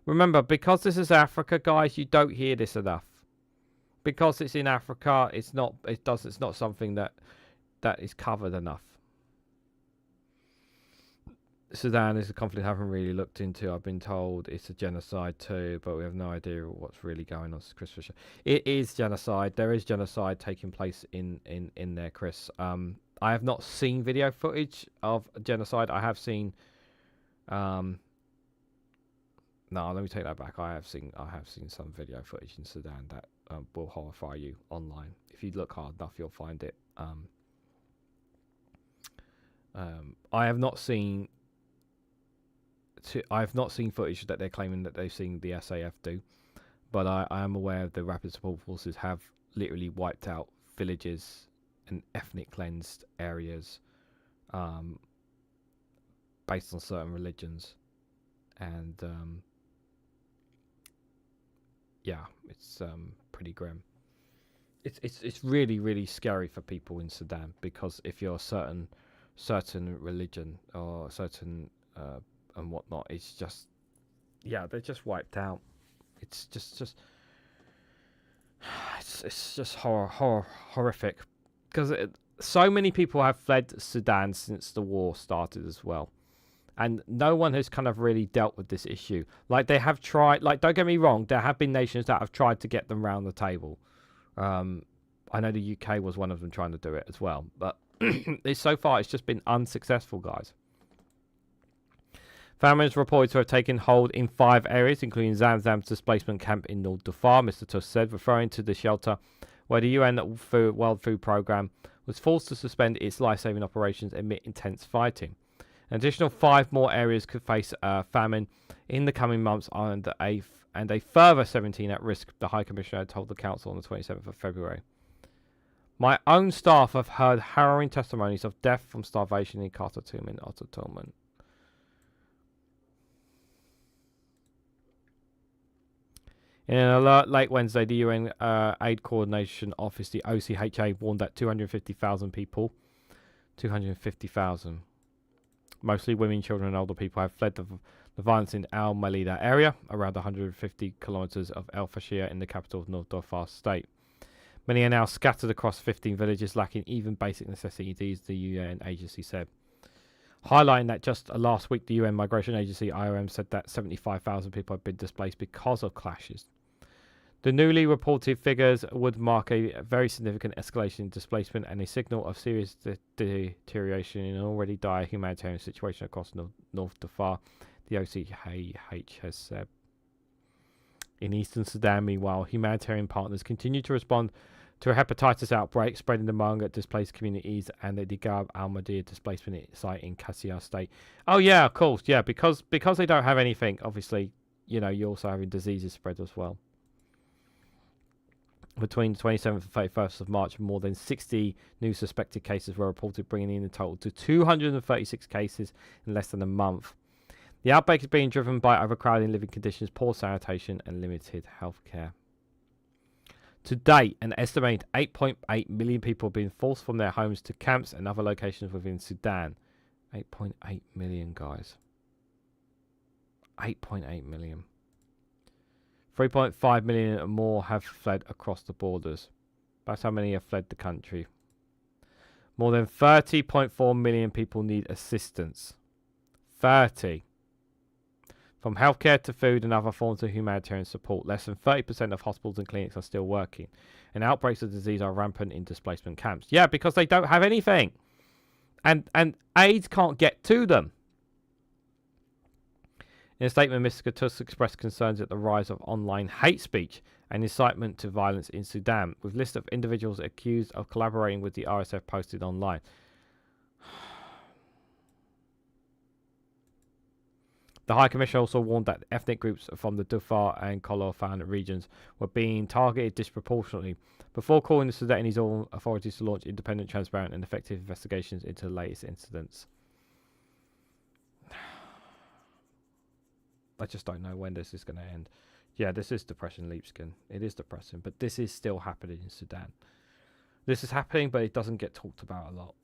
Remember, because this is Africa, guys, you don't hear this enough. Because it's in Africa, it's not something that is covered enough. Sudan is a conflict I haven't really looked into. I've been told it's a genocide too, but we have no idea what's really going on. Chris Fisher. It is genocide. There is genocide taking place in there, Chris. I have not seen video footage of genocide. I have seen. No, let me take that back. I have seen some video footage in Sudan that will horrify you online. If you look hard enough, you'll find it. I have not seen. I've not seen footage that they're claiming that they've seen the SAF do, but I am aware the Rapid Support Forces have literally wiped out villages and ethnic cleansed areas based on certain religions, and yeah, it's pretty grim. It's really, really scary for people in Sudan, because if you're a certain religion or certain and whatnot, it's just, yeah, they're just wiped out. It's just it's just horrific, because so many people have fled Sudan since the war started as well, and no one has kind of really dealt with this issue. Like, they have tried, like, don't get me wrong, there have been nations that have tried to get them round the table. I know the UK was one of them trying to do it as well, but so far it's just been unsuccessful, guys. Famines reported to have taken hold in 5 areas, including Zamzam's displacement camp in North Darfur, Mr. Tusk said, referring to the shelter where the UN World Food Programme was forced to suspend its life-saving operations amid intense fighting. An additional 5 more areas could face famine in the coming months, and a further 17 at risk, the High Commissioner told the Council on the 27th of February. My own staff have heard harrowing testimonies of death from starvation in Khartoum and Khartoum. In an alert late Wednesday, the UN Aid Coordination Office, the OCHA, warned that 250,000 people, 250,000, mostly women, children and older people, have fled the violence in Al Malida area, around 150 kilometers of El Fashir in the capital of North Darfur state. Many are now scattered across 15 villages, lacking even basic necessities, the UN agency said. Highlighting that just last week, the UN Migration Agency, IOM, said that 75,000 people have been displaced because of clashes. The newly reported figures would mark a very significant escalation in displacement and a signal of serious deterioration in an already dire humanitarian situation across North Darfur, the OCHH has said. In eastern Sudan, meanwhile, humanitarian partners continue to respond to a hepatitis outbreak spreading among displaced communities and the Digab al-Madir displacement site in Kassia State. Oh yeah, of course, yeah, because they don't have anything, obviously, you know, you're also having diseases spread as well. Between the 27th and 31st of March, more than 60 new suspected cases were reported, bringing in the total to 236 cases in less than a month. The outbreak is being driven by overcrowding living conditions, poor sanitation, and limited healthcare. To date, an estimated 8.8 million people have been forced from their homes to camps and other locations within Sudan. 8.8 million, guys. 8.8 million. 3.5 million or more have fled across the borders. That's how many have fled the country. More than 30.4 million people need assistance. 30. From healthcare to food and other forms of humanitarian support, less than 30% of hospitals and clinics are still working. And outbreaks of disease are rampant in displacement camps. Yeah, because they don't have anything. And AIDS can't get to them. In a statement, Mr. Gattuso expressed concerns at the rise of online hate speech and incitement to violence in Sudan, with lists of individuals accused of collaborating with the RSF posted online. The High Commissioner also warned that ethnic groups from the Darfur and Kordofan regions were being targeted disproportionately, before calling the Sudanese authorities to launch independent, transparent and effective investigations into the latest incidents. I just don't know when this is going to end. Yeah, this is depression, Leapskin. It is depressing, but this is still happening in Sudan. This is happening, but it doesn't get talked about a lot.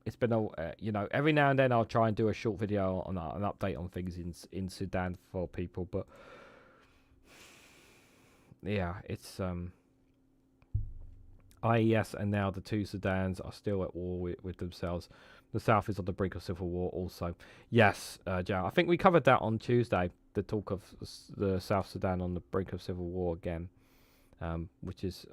It's been, you know, every now and then I'll try and do a short video on an update on things in Sudan for people, but yeah, it's IES and now the two Sudans are still at war with themselves. The South is on the brink of civil war also. Yes, Joe, I think we covered that on Tuesday, the talk of the South Sudan on the brink of civil war again, which is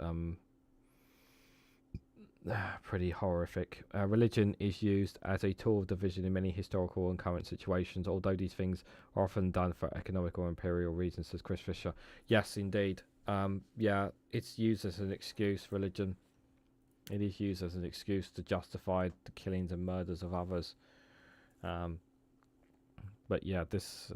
pretty horrific. Religion is used as a tool of division in many historical and current situations, although these things are often done for economic or imperial reasons, says Chris Fisher. Yes, indeed. Yeah, it's used as an excuse, religion. It is used as an excuse to justify the killings and murders of others. But yeah, this...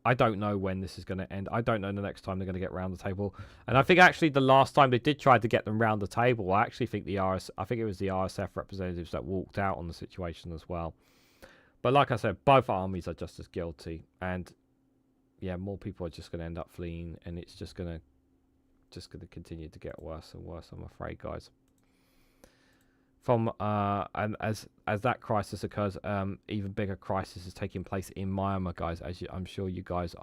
I don't know when this is going to end. I don't know the next time they're going to get round the table. And I think actually the last time they did try to get them round the table, I actually think I think it was the RSF representatives that walked out on the situation as well. But like I said, both armies are just as guilty. And yeah, more people are just going to end up fleeing, and it's just going to continue to get worse and worse, I'm afraid, guys. From and as that crisis occurs, even bigger crisis is taking place in Myanmar, guys. As I'm sure you guys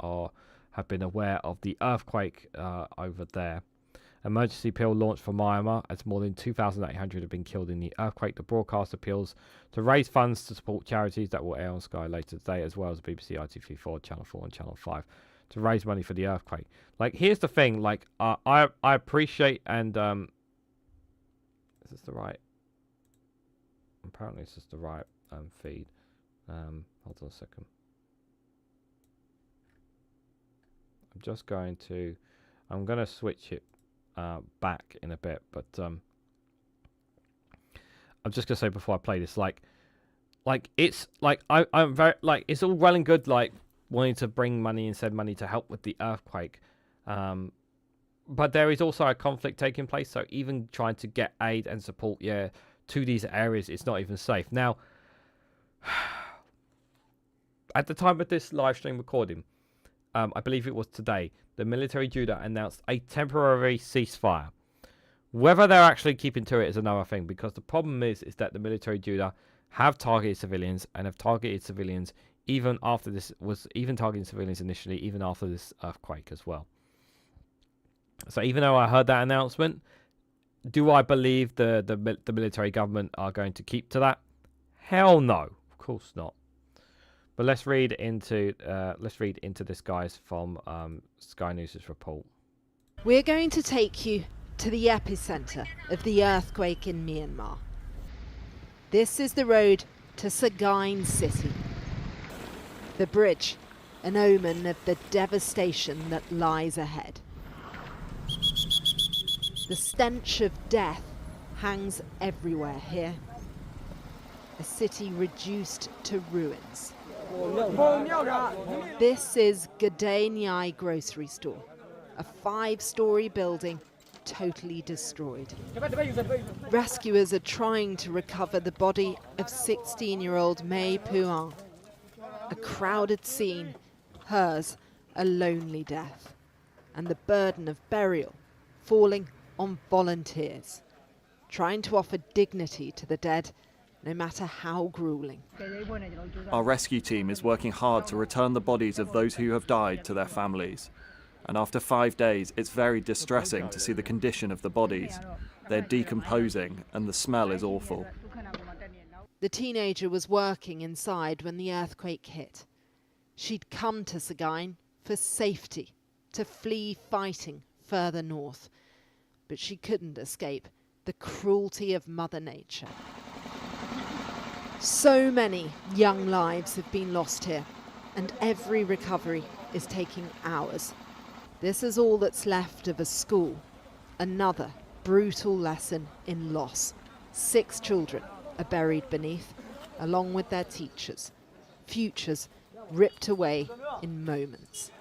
have been aware of the earthquake over there. Emergency appeal launched for Myanmar as more than 2,800 have been killed in the earthquake. The broadcast appeals to raise funds to support charities that will air on Sky later today, as well as BBC, ITV4, Channel 4 and Channel 5, to raise money for the earthquake. Like, here's the thing, like, I appreciate and is this the right? Apparently it's just the right feed. Hold on a second. I'm going to switch it back in a bit, but I'm just going to say before I play this, like it's like I'm very, like, it's all well and good, like, wanting to bring money and send money to help with the earthquake, but there is also a conflict taking place, so even trying to get aid and support, to these areas, it's not even safe. Now, at the time of this live stream recording, I believe it was today, the military junta announced a temporary ceasefire. Whether they're actually keeping to it is another thing, because the problem is that the military junta have targeted civilians and have targeted civilians even after this was even targeting civilians initially, even after this earthquake as well. So even though I heard that announcement, do I believe the military government are going to keep to that? Hell no, of course not. But let's read into this, guys, from Sky News' report. We're going to take you to the epicenter of the earthquake in Myanmar. This is the road to Sagaing City. The bridge, an omen of the devastation that lies ahead. The stench of death hangs everywhere here. A city reduced to ruins. This is Reganelite grocery store, a 5-story building totally destroyed. Rescuers are trying to recover the body of 16-year-old May Puan. A crowded scene, hers a lonely death, and the burden of burial falling on volunteers, trying to offer dignity to the dead, no matter how grueling. Our rescue team is working hard to return the bodies of those who have died to their families. And after 5 days, it's very distressing to see the condition of the bodies. They're decomposing and the smell is awful. The teenager was working inside when the earthquake hit. She'd come to Sagaing for safety, to flee fighting further north. But she couldn't escape the cruelty of Mother Nature. So many young lives have been lost here, and every recovery is taking hours. This is all that's left of a school. Another brutal lesson in loss. 6 children are buried beneath, along with their teachers. Futures ripped away in moments.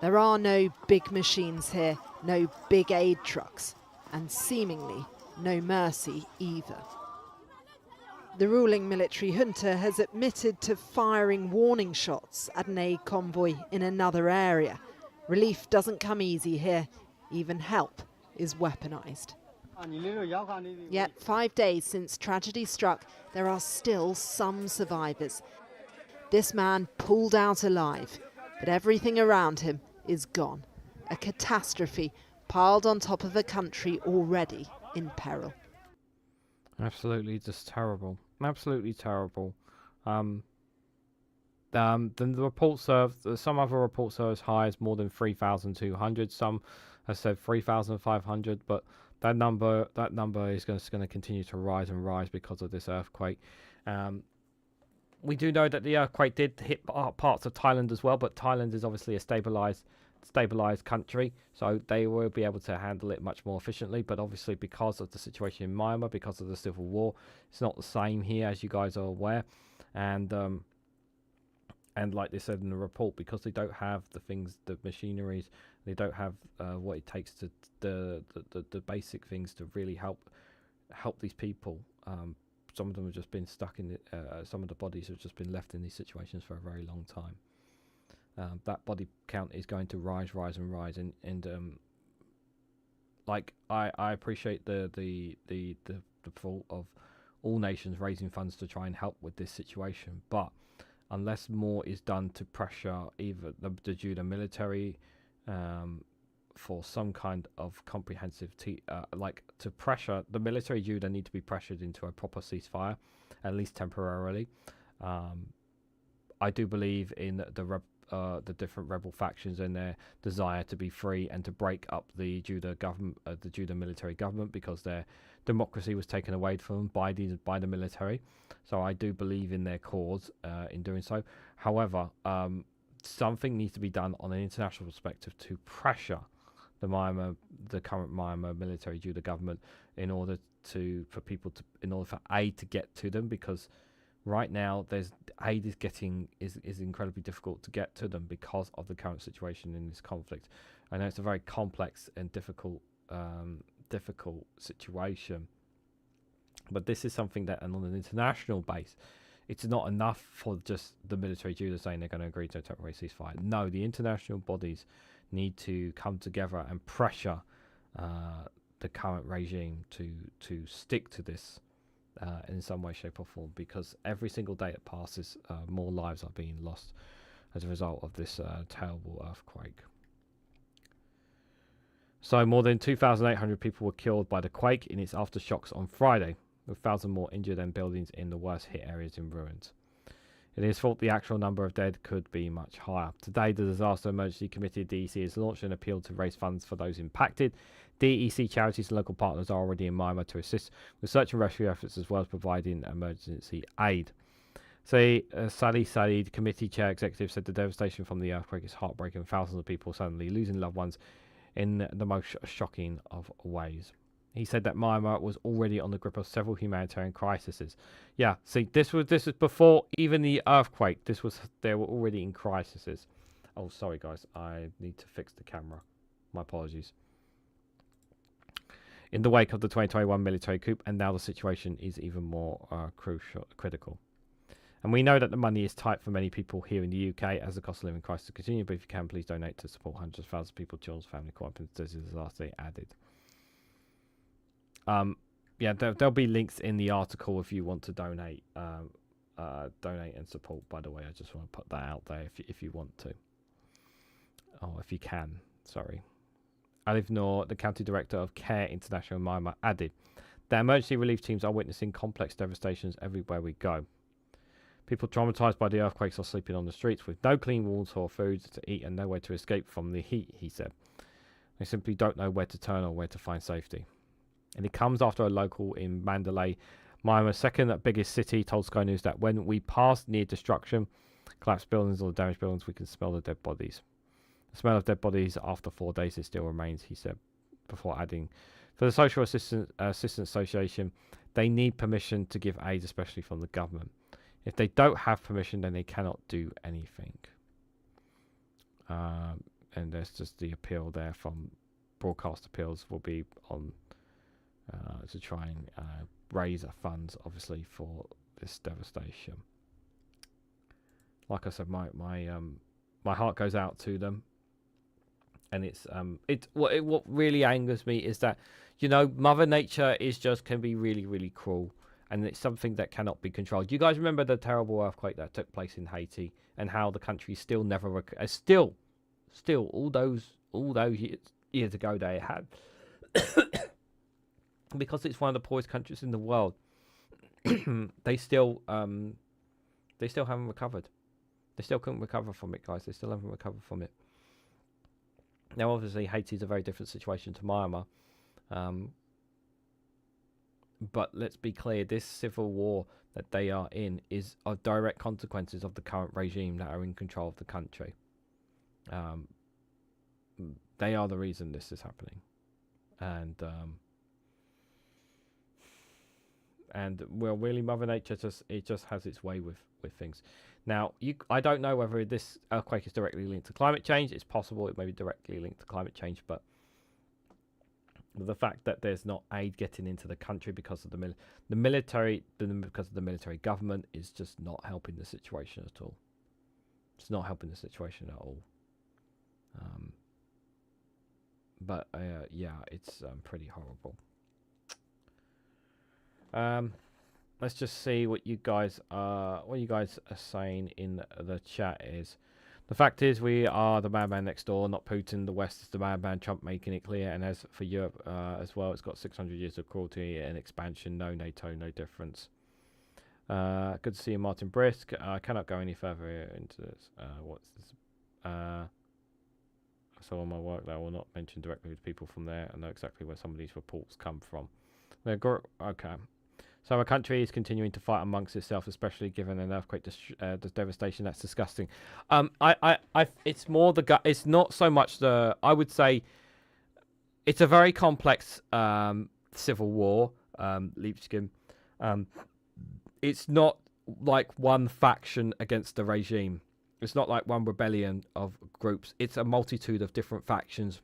There are no big machines here, no big aid trucks, and seemingly no mercy either. The ruling military junta has admitted to firing warning shots at an aid convoy in another area. Relief doesn't come easy here. Even help is weaponized. Yet 5 days since tragedy struck, there are still some survivors. This man pulled out alive, but everything around him is gone. A catastrophe piled on top of a country already in peril. Absolutely just terrible. Absolutely terrible. The reports are, some other reports are as high as more than 3,200. Some have said 3,500, but that number is going to continue to rise and rise because of this earthquake. We do know that the earthquake did hit parts of Thailand as well, but Thailand is obviously a stabilized country, so they will be able to handle it much more efficiently. But obviously, because of the situation in Myanmar, because of the civil war, it's not the same here, as you guys are aware. And like they said in the report, because they don't have the machineries, they don't have what it takes to the basic things to really help these people. Some of them have just been stuck in some of the bodies have just been left in these situations for a very long time. That body count is going to rise and rise, and like I appreciate the fault of all nations raising funds to try and help with this situation, but unless more is done to pressure either the Judah military for some kind of comprehensive like to pressure the military, Judah need to be pressured into a proper ceasefire, at least temporarily. I do believe in the different rebel factions and their desire to be free and to break up the Judah government, the Judah military government, because their democracy was taken away from them by the military. So I do believe in their cause in doing so. However, something needs to be done on an international perspective to pressure the current Myanmar military Judah government in order for aid to get to them, because right now aid is incredibly difficult to get to them because of the current situation in this conflict. I know it's a very complex and difficult situation, but this is something that, and on an international base, it's not enough for just the military Judah saying they're going to agree to a temporary ceasefire. No, the international bodies need to come together and pressure the current regime to stick to this in some way, shape or form, because every single day that passes, more lives are being lost as a result of this terrible earthquake. So more than 2,800 people were killed by the quake in its aftershocks on Friday, with 1,000 more injured and buildings in the worst hit areas in ruins. It is thought the actual number of dead could be much higher. Today, the Disaster Emergency Committee of DEC has launched an appeal to raise funds for those impacted. DEC charities and local partners are already in Myanmar to assist with search and rescue efforts as well as providing emergency aid. Sally Said, committee chair executive, said the devastation from the earthquake is heartbreaking. Thousands of people suddenly losing loved ones in the most shocking of ways. He said that Myanmar was already on the grip of several humanitarian crises. Yeah, see, this was before even the earthquake. They were already in crises. Oh, sorry guys, I need to fix the camera. My apologies. In the wake of the 2021 military coup, and now the situation is even more critical. And we know that the money is tight for many people here in the UK as the cost of living crisis continues. But if you can, please donate to support hundreds of thousands of people, children's family, co-op, disaster added. Yeah, there'll be links in the article if you want to donate. Donate and support. By the way, I just want to put that out there if you want to. Oh, if you can. Sorry. Alif Noor, the county director of CARE International in Myanmar, added that emergency relief teams are witnessing complex devastations everywhere we go. People traumatized by the earthquakes are sleeping on the streets with no clean water or food to eat and nowhere to escape from the heat, he said. They simply don't know where to turn or where to find safety. And it comes after a local in Mandalay, Myanmar's second biggest city, told Sky News that when we passed near destruction, collapsed buildings or damaged buildings, we can smell the dead bodies. The smell of dead bodies after 4 days, it still remains, he said, before adding, for the Social Assistance Association, they need permission to give aid, especially from the government. If they don't have permission, then they cannot do anything. And there's just the appeal there from broadcast appeals will be on to try and raise funds, obviously, for this devastation. Like I said, my heart goes out to them, and what really angers me is that, you know, Mother Nature can be really, really cruel. And it's something that cannot be controlled. You guys remember the terrible earthquake that took place in Haiti, and how the country still never still all those years ago they had because it's one of the poorest countries in the world. they still haven't recovered. They still couldn't recover from it, guys. They still haven't recovered from it. Now, obviously, Haiti is a very different situation to Myanmar. But let's be clear, this civil war that they are in is of direct consequences of the current regime that are in control of the country. They are the reason this is happening. And well, really, Mother Nature just has its way with things. Now, I don't know whether this earthquake is directly linked to climate change. It's possible it may be directly linked to climate change, but the fact that there's not aid getting into the country because of the military government is just not helping the situation at all. It's not helping the situation at all. But yeah, it's pretty horrible. Let's just see what you guys are saying in the chat. Is the fact is we are the madman next door, not Putin. The West is the madman. Trump making it clear. And as for Europe as well, it's got 600 years of cruelty and expansion. No NATO, no difference. Good to see you, Martin Brisk. I cannot go any further into this. What's this? So on my work that I will not mention directly with people from there. I know exactly where some of these reports come from. Okay. So our country is continuing to fight amongst itself, especially given an earthquake devastation. That's disgusting. It's more it's not so much the. I would say it's a very complex civil war. Leipzig. It's not like one faction against the regime. It's not like one rebellion of groups. It's a multitude of different factions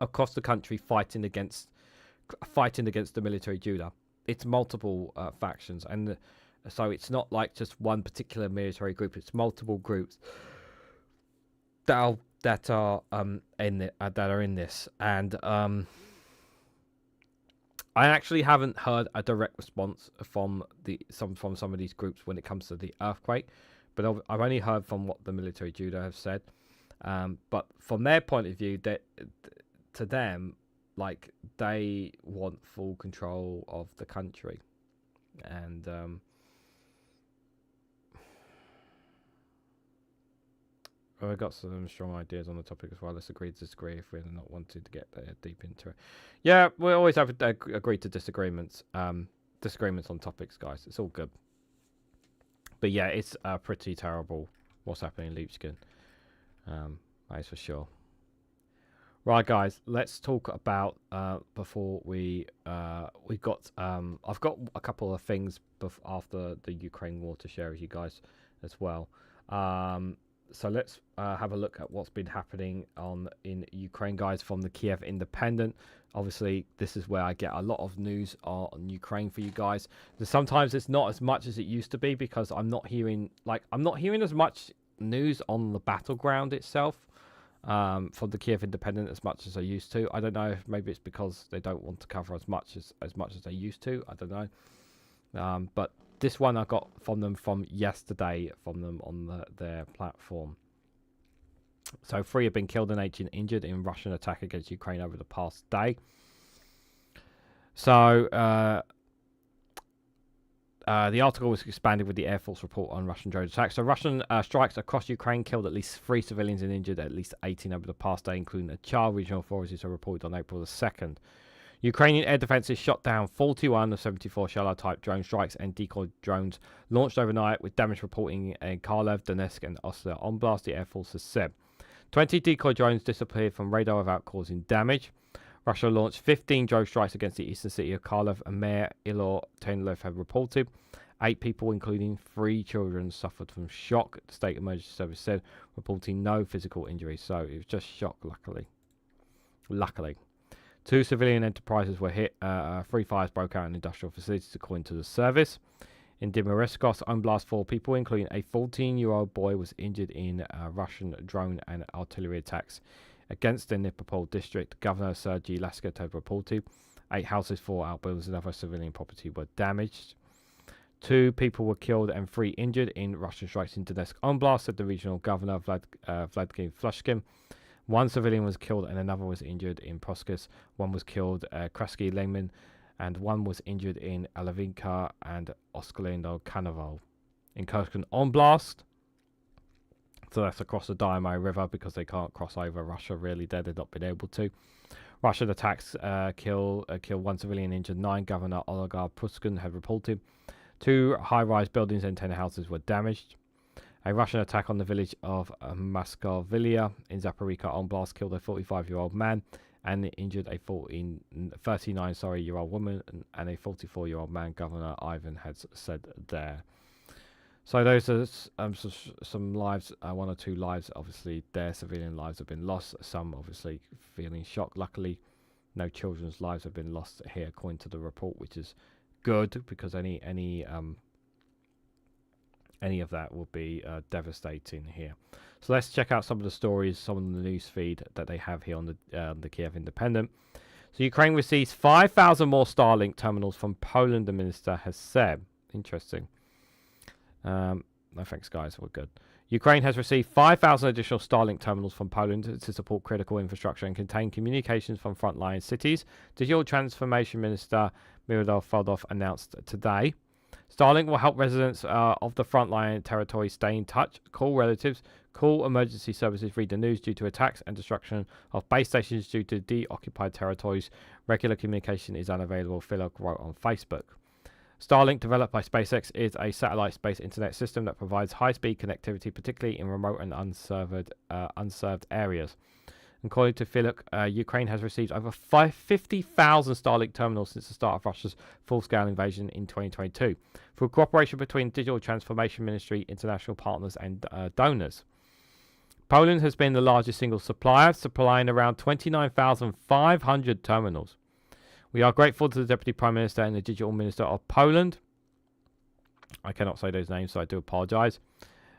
across the country fighting against the military Judah. It's multiple factions, and so it's not like just one particular military group. It's multiple groups that are in this, and I actually haven't heard a direct response from some of these groups when it comes to the earthquake, but I've only heard from what the military Judah have said. But from their point of view, that to them, like, they want full control of the country, and I've got some strong ideas on the topic as well. Let's agree to disagree if we're not wanting to get deep into it. Yeah, we always have agree to disagreements. Disagreements on topics, guys. It's all good. But yeah, it's pretty terrible what's happening in Leipzig. That is for sure. Right, guys, let's talk about before we got I've got a couple of things after the Ukraine war to share with you guys as well. So let's have a look at what's been happening in Ukraine, guys, from the Kiev Independent. Obviously, this is where I get a lot of news on Ukraine for you guys. Sometimes it's not as much as it used to be because I'm not hearing as much news on the battleground itself. From the Kiev Independent as much as I used to. I don't know if maybe it's because they don't want to cover as much as they used to. I don't know. But this one I got from them from yesterday from them on their platform. So 3 have been killed and 18 injured in Russian attack against Ukraine over the past day. So the article was expanded with the Air Force report on Russian drone attacks. So Russian strikes across Ukraine killed at least 3 civilians and injured at least 18 over the past day, including a child. Regional authorities are reported on April the 2nd. Ukrainian air defences shot down 41 of 74 Shadow-type drone strikes and decoy drones launched overnight, with damage reporting in Kharkiv, Donetsk and Oster Oblast, the Air Force has said. 20 decoy drones disappeared from radar without causing damage. Russia launched 15 drone strikes against the eastern city of Kharkiv, and Mayor Ilor Tenlev have reported. 8 people, including 3 children, suffered from shock, the State Emergency Service said, reporting no physical injuries. So it was just shock, luckily. 2 civilian enterprises were hit. 3 fires broke out in industrial facilities, according to the service. In Dnipropetrovsk, Oblast, 4 people, including a 14-year-old boy, was injured in Russian drone and artillery attacks against the Dnipropetrovsk district. Governor Sergei Laskett had reported 8 houses, 4 outbuildings and other civilian property were damaged. 2 people were killed and 3 injured in Russian strikes in Donetsk Oblast, said the regional governor Vladimir Flushkin. 1 civilian was killed and another was injured in Proskis. 1 was killed Krasky Leman, and 1 was injured in Alavinka and Oskolendo Kanoval. In Kherson Oblast, so that's across the Dnipro River because they can't cross over Russia, really. They've not been able to. Russian attacks kill 1 civilian, injured 9. Governor Olegar Pruskin had reported. 2 high-rise buildings and 10 houses were damaged. A Russian attack on the village of Maskovilia in Zaporizhzhia Oblast killed a 45-year-old man and injured a 39-year-old woman and a 44-year-old man, Governor Ivan has said there. So those are some lives, 1 or 2 lives. Obviously, their civilian lives have been lost. Some obviously feeling shocked. Luckily, no children's lives have been lost here, according to the report, which is good because any of that will be devastating here. So let's check out some of the stories, some of the news feed that they have here on the Kiev Independent. So Ukraine receives 5,000 more Starlink terminals from Poland, the minister has said. Interesting. No thanks, guys. We're good. Ukraine has received 5,000 additional Starlink terminals from Poland to support critical infrastructure and contain communications from frontline cities. Digital Transformation Minister Mirosław Fedorov announced today. Starlink will help residents of the frontline territory stay in touch, call relatives, call emergency services, read the news due to attacks and destruction of base stations due to deoccupied territories. Regular communication is unavailable, Philip wrote on Facebook. Starlink, developed by SpaceX, is a satellite-based internet system that provides high-speed connectivity, particularly in remote and unserved areas. According to Philip, Ukraine has received over 50,000 Starlink terminals since the start of Russia's full-scale invasion in 2022, through cooperation between Digital Transformation Ministry, international partners and donors. Poland has been the largest single supplier, supplying around 29,500 terminals. We are grateful to the Deputy Prime Minister and the Digital Minister of Poland. I cannot say those names, so I do apologise.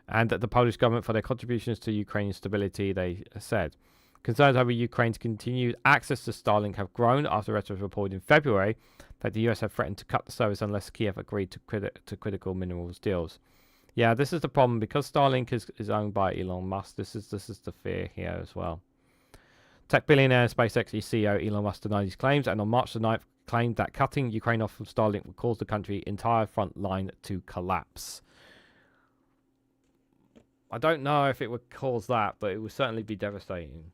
And the Polish government for their contributions to Ukrainian stability, they said. Concerns over Ukraine's continued access to Starlink have grown after it was reported in February that the US had threatened to cut the service unless Kiev agreed to critical minerals deals. Yeah, this is the problem. Because Starlink is owned by Elon Musk, this is the fear here as well. Tech billionaire SpaceX CEO Elon Musk denied his claims, and on March the 9th claimed that cutting Ukraine off from Starlink would cause the country's entire front line to collapse. I don't know if it would cause that, but it would certainly be devastating.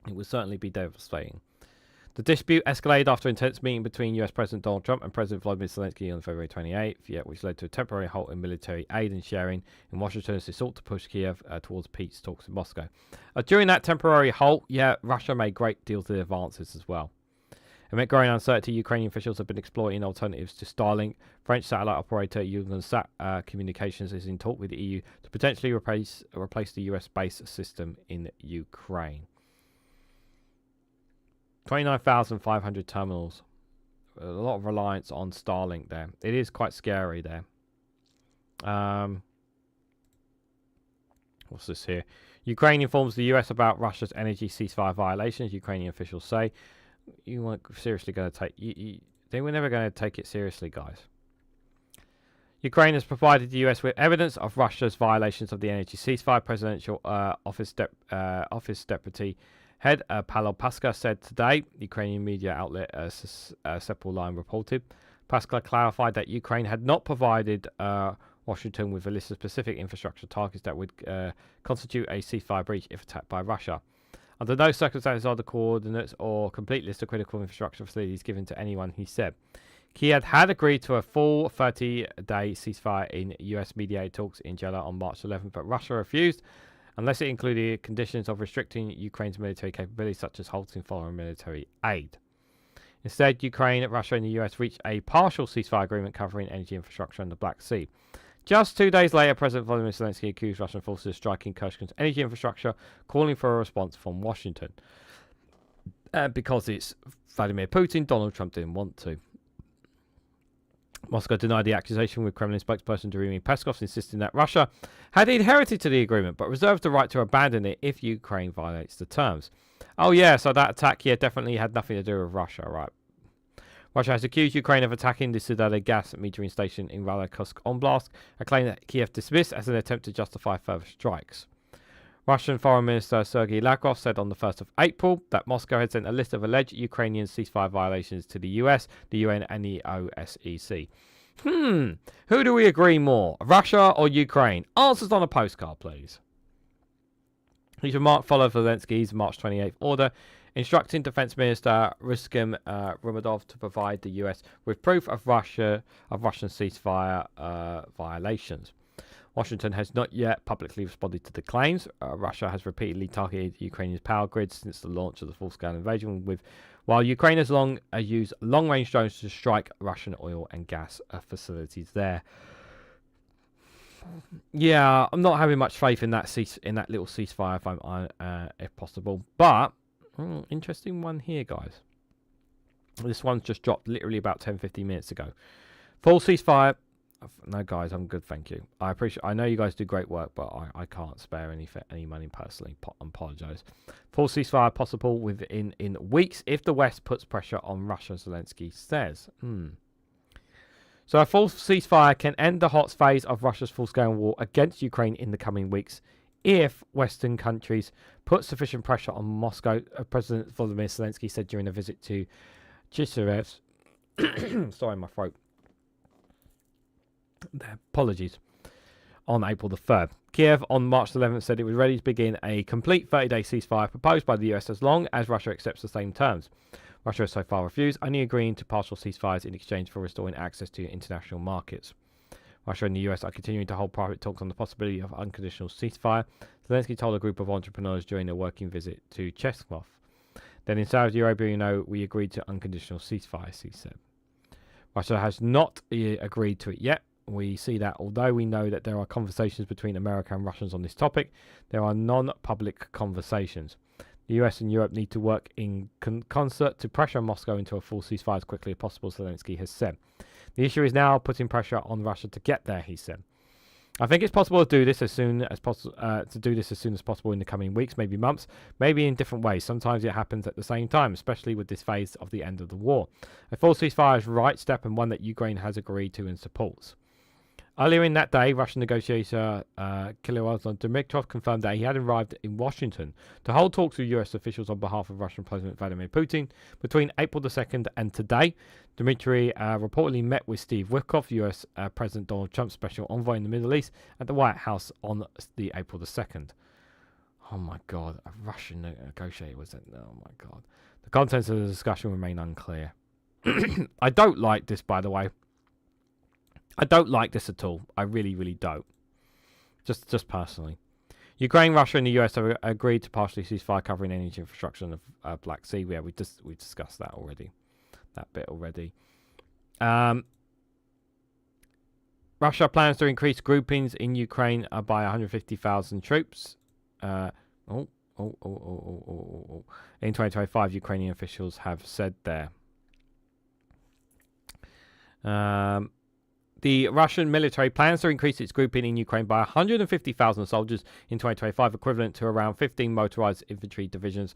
It would certainly be devastating. The dispute escalated after an intense meeting between US President Donald Trump and President Vladimir Zelensky on February 28th, which led to a temporary halt in military aid and sharing in Washington as they sought to push Kiev towards peace talks in Moscow. During that temporary halt, Russia made great deals of advances as well. Amid growing uncertainty, Ukrainian officials have been exploring alternatives to Starlink. French satellite operator Eutelsat Communications is in talk with the EU to potentially replace the US-based system in Ukraine. 29,500 terminals. A lot of reliance on Starlink there. It is quite scary there. What's this here? Ukraine informs the US about Russia's energy ceasefire violations, Ukrainian officials say. You weren't seriously going to take... they were never going to take it seriously, guys. Ukraine has provided the US with evidence of Russia's violations of the energy ceasefire. Presidential Office Deputy Head Paolo Pascha said today, Ukrainian media outlet Sepul Line reported. Pascha clarified that Ukraine had not provided Washington with a list of specific infrastructure targets that would constitute a ceasefire breach if attacked by Russia. Under no circumstances are the coordinates or complete list of critical infrastructure facilities given to anyone, he said. Kiev had agreed to a full 30-day ceasefire in US-mediated talks in Jeddah on March 11th, but Russia refused, unless it included conditions of restricting Ukraine's military capabilities, such as halting foreign military aid. Instead, Ukraine, Russia and the US reached a partial ceasefire agreement covering energy infrastructure in the Black Sea. Just 2 days later, President Volodymyr Zelensky accused Russian forces of striking Kursk's energy infrastructure, calling for a response from Washington. Because it's Vladimir Putin, Donald Trump didn't want to. Moscow denied the accusation, with Kremlin spokesperson Dmitry Peskov insisting that Russia had adhered to the agreement but reserved the right to abandon it if Ukraine violates the terms. Oh yeah, so that attack here definitely had nothing to do with Russia, right? Russia has accused Ukraine of attacking the Sudan gas metering station in Ralakusk Oblast, a claim that Kiev dismissed as an attempt to justify further strikes. Russian Foreign Minister Sergei Lavrov said on the 1st of April that Moscow had sent a list of alleged Ukrainian ceasefire violations to the US, the UN and the OSCE. Who do we agree more, Russia or Ukraine? Answers on a postcard, please. His remark followed Zelensky's March 28th order, instructing Defense Minister Rustem Rumadov to provide the US with proof of Russian ceasefire violations. Washington has not yet publicly responded to the claims. Russia has repeatedly targeted Ukraine's power grids since the launch of the full-scale invasion, while Ukraine has used long-range drones to strike Russian oil and gas facilities there. Yeah, I'm not having much faith in that little ceasefire if possible. But interesting one here, guys. This one's just dropped literally about 10-15 minutes ago. Full ceasefire. No, guys, I'm good, thank you. I know you guys do great work, but I can't spare any money personally. Apologise. Full ceasefire possible within weeks if the West puts pressure on Russia, Zelensky says. So a full ceasefire can end the hot phase of Russia's full-scale war against Ukraine in the coming weeks if Western countries put sufficient pressure on Moscow, President Volodymyr Zelensky said during a visit to Chisirev. Sorry, my throat. Apologies. On April the 3rd. Kiev on March 11th said it was ready to begin a complete 30-day ceasefire proposed by the US as long as Russia accepts the same terms. Russia has so far refused, only agreeing to partial ceasefires in exchange for restoring access to international markets. Russia and the US are continuing to hold private talks on the possibility of unconditional ceasefire, Zelensky told a group of entrepreneurs during a working visit to Cheskov. Then in Saudi Arabia, we agreed to unconditional ceasefires, he said. Russia has not agreed to it yet. We see that although we know that there are conversations between America and Russians on this topic, there are non-public conversations. The US and Europe need to work in concert to pressure Moscow into a full ceasefire as quickly as possible, Zelensky has said. The issue is now putting pressure on Russia to get there, he said. I think it's possible to do this as soon as possible in the coming weeks, maybe months, maybe in different ways. Sometimes it happens at the same time, especially with this phase of the end of the war. A full ceasefire is the right step and one that Ukraine has agreed to and supports. Earlier in that day, Russian negotiator Kirilov Dmitrov confirmed that he had arrived in Washington to hold talks with US officials on behalf of Russian President Vladimir Putin. Between April the 2nd and today, Dmitry reportedly met with Steve Witkoff, US President Donald Trump's special envoy in the Middle East, at the White House on the April the 2nd. Oh my God, a Russian negotiator was that? Oh my God. The contents of the discussion remain unclear. I don't like this, by the way. I don't like this at all. I really, really don't. Just personally. Ukraine, Russia, and the US have agreed to partially cease fire covering energy infrastructure in the Black Sea. Yeah, we discussed that already. That bit already. Russia plans to increase groupings in Ukraine by 150,000 troops. In 2025, Ukrainian officials have said there. The Russian military plans to increase its grouping in Ukraine by 150,000 soldiers in 2025, equivalent to around 15 motorized infantry divisions.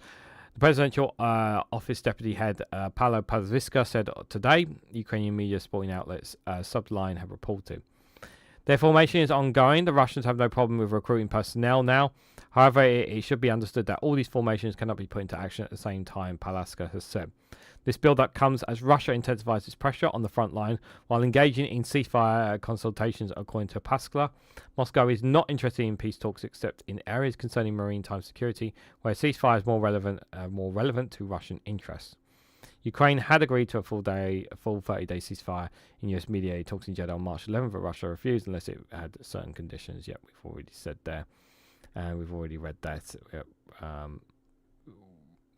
The presidential office deputy head Paolo Pazviska said today, Ukrainian media supporting outlets Subline have reported. Their formation is ongoing. The Russians have no problem with recruiting personnel now. However, it should be understood that all these formations cannot be put into action at the same time, Palaska has said. This build-up comes as Russia intensifies its pressure on the front line while engaging in ceasefire consultations, according to Paskala. Moscow is not interested in peace talks except in areas concerning maritime security, where ceasefire is more relevant to Russian interests. Ukraine had agreed to a full 30-day ceasefire in US mediated talks in Jeddah on March 11th, but Russia refused unless it had certain conditions. Yep, we've already said there. And we've already read that. Yep.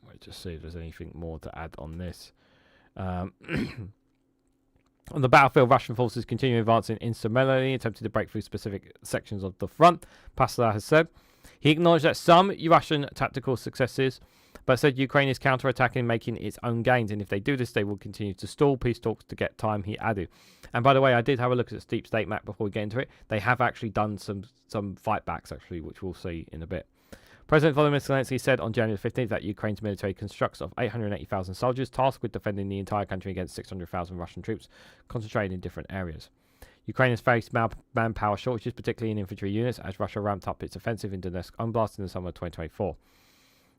Let's just see if there's anything more to add on this. On the battlefield, Russian forces continue advancing instrumentally, attempting to break through specific sections of the front, Pasla has said. He acknowledged that some Russian tactical successes, but said Ukraine is counterattacking, making its own gains, and if they do this, they will continue to stall peace talks to get time, he added. And by the way, I did have a look at this deep state map before we get into it. They have actually done some fightbacks, actually, which we'll see in a bit. President Volodymyr Zelensky said on January 15th that Ukraine's military constructs of 880,000 soldiers tasked with defending the entire country against 600,000 Russian troops concentrated in different areas. Ukraine has faced manpower shortages, particularly in infantry units, as Russia ramped up its offensive in Donetsk Oblast in the summer of 2024.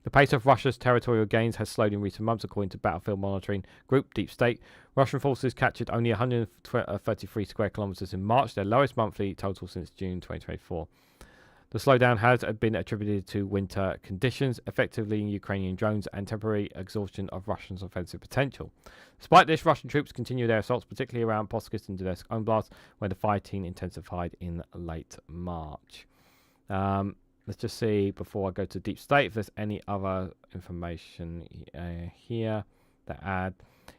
The pace of Russia's territorial gains has slowed in recent months, according to battlefield monitoring group Deep State. Russian forces captured only 133 square kilometers in March, their lowest monthly total since June 2024. The slowdown has been attributed to winter conditions, effectively Ukrainian drones, and temporary exhaustion of Russia's offensive potential. Despite this, Russian troops continue their assaults, particularly around Pskov and Donetsk Oblast, where the fighting intensified in late March. Let's just see, before I go to Deep State, if there's any other information here that add.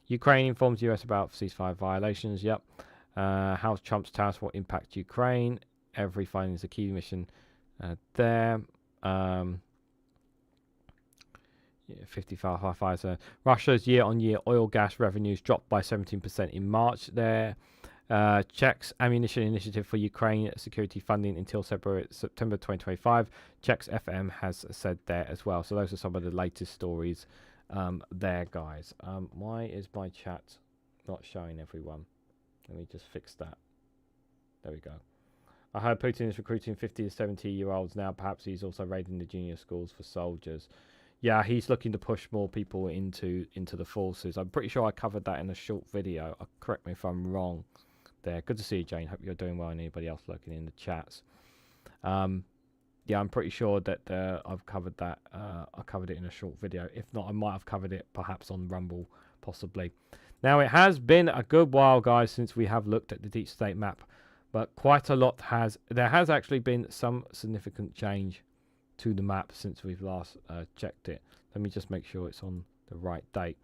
Ukraine informs US about ceasefire violations. Yep. How Trump's tariffs will impact Ukraine. Every finding is a key mission. There. 55. Russia's year-on-year oil gas revenues dropped by 17% in March. There. Czech's ammunition initiative for Ukraine security funding until September 2025. Czech's FM has said there as well. So those are some of the latest stories there, guys. Why is my chat not showing everyone? Let me just fix that. There we go. I heard Putin is recruiting 50 to 70-year-olds now. Perhaps he's also raiding the junior schools for soldiers. Yeah, he's looking to push more people into the forces. I'm pretty sure I covered that in a short video. Correct me if I'm wrong there. Good to see you, Jane. Hope you're doing well, and anybody else looking in the chats. Yeah, I'm pretty sure that I've covered that. I covered it in a short video. If not, I might have covered it perhaps on Rumble, possibly. Now, it has been a good while, guys, since we have looked at the Deep State map. But quite a lot there has actually been some significant change to the map since we've last checked it. Let me just make sure it's on the right date.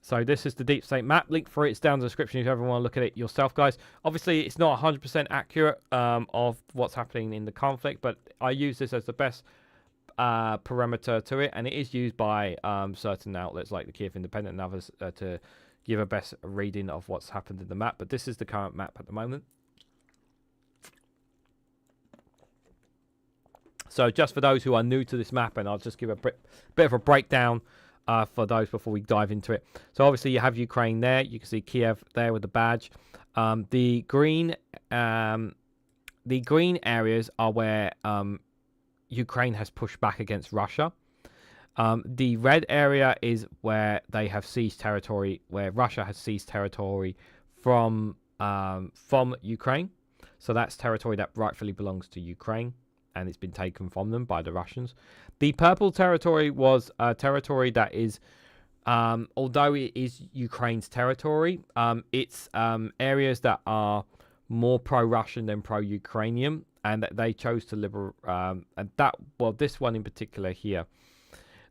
So this is the Deep State map. Link for it's down in the description if you ever want to look at it yourself, guys. Obviously, it's not 100% accurate of what's happening in the conflict, but I use this as the best parameter to it, and it is used by certain outlets like the Kiev Independent and others to give a best reading of what's happened in the map. But this is the current map at the moment. So just for those who are new to this map, and I'll just give a bit of a breakdown for those before we dive into it. So obviously you have Ukraine there. You can see Kiev there with the badge. The green the green areas are where Ukraine has pushed back against Russia. The red area is where they have seized territory, where Russia has seized territory from Ukraine. So that's territory that rightfully belongs to Ukraine, and it's been taken from them by the Russians. The purple territory was a territory that is, although it is Ukraine's territory, it's areas that are more pro-Russian than pro-Ukrainian, and that they chose to liberate. And that, well, this one in particular here,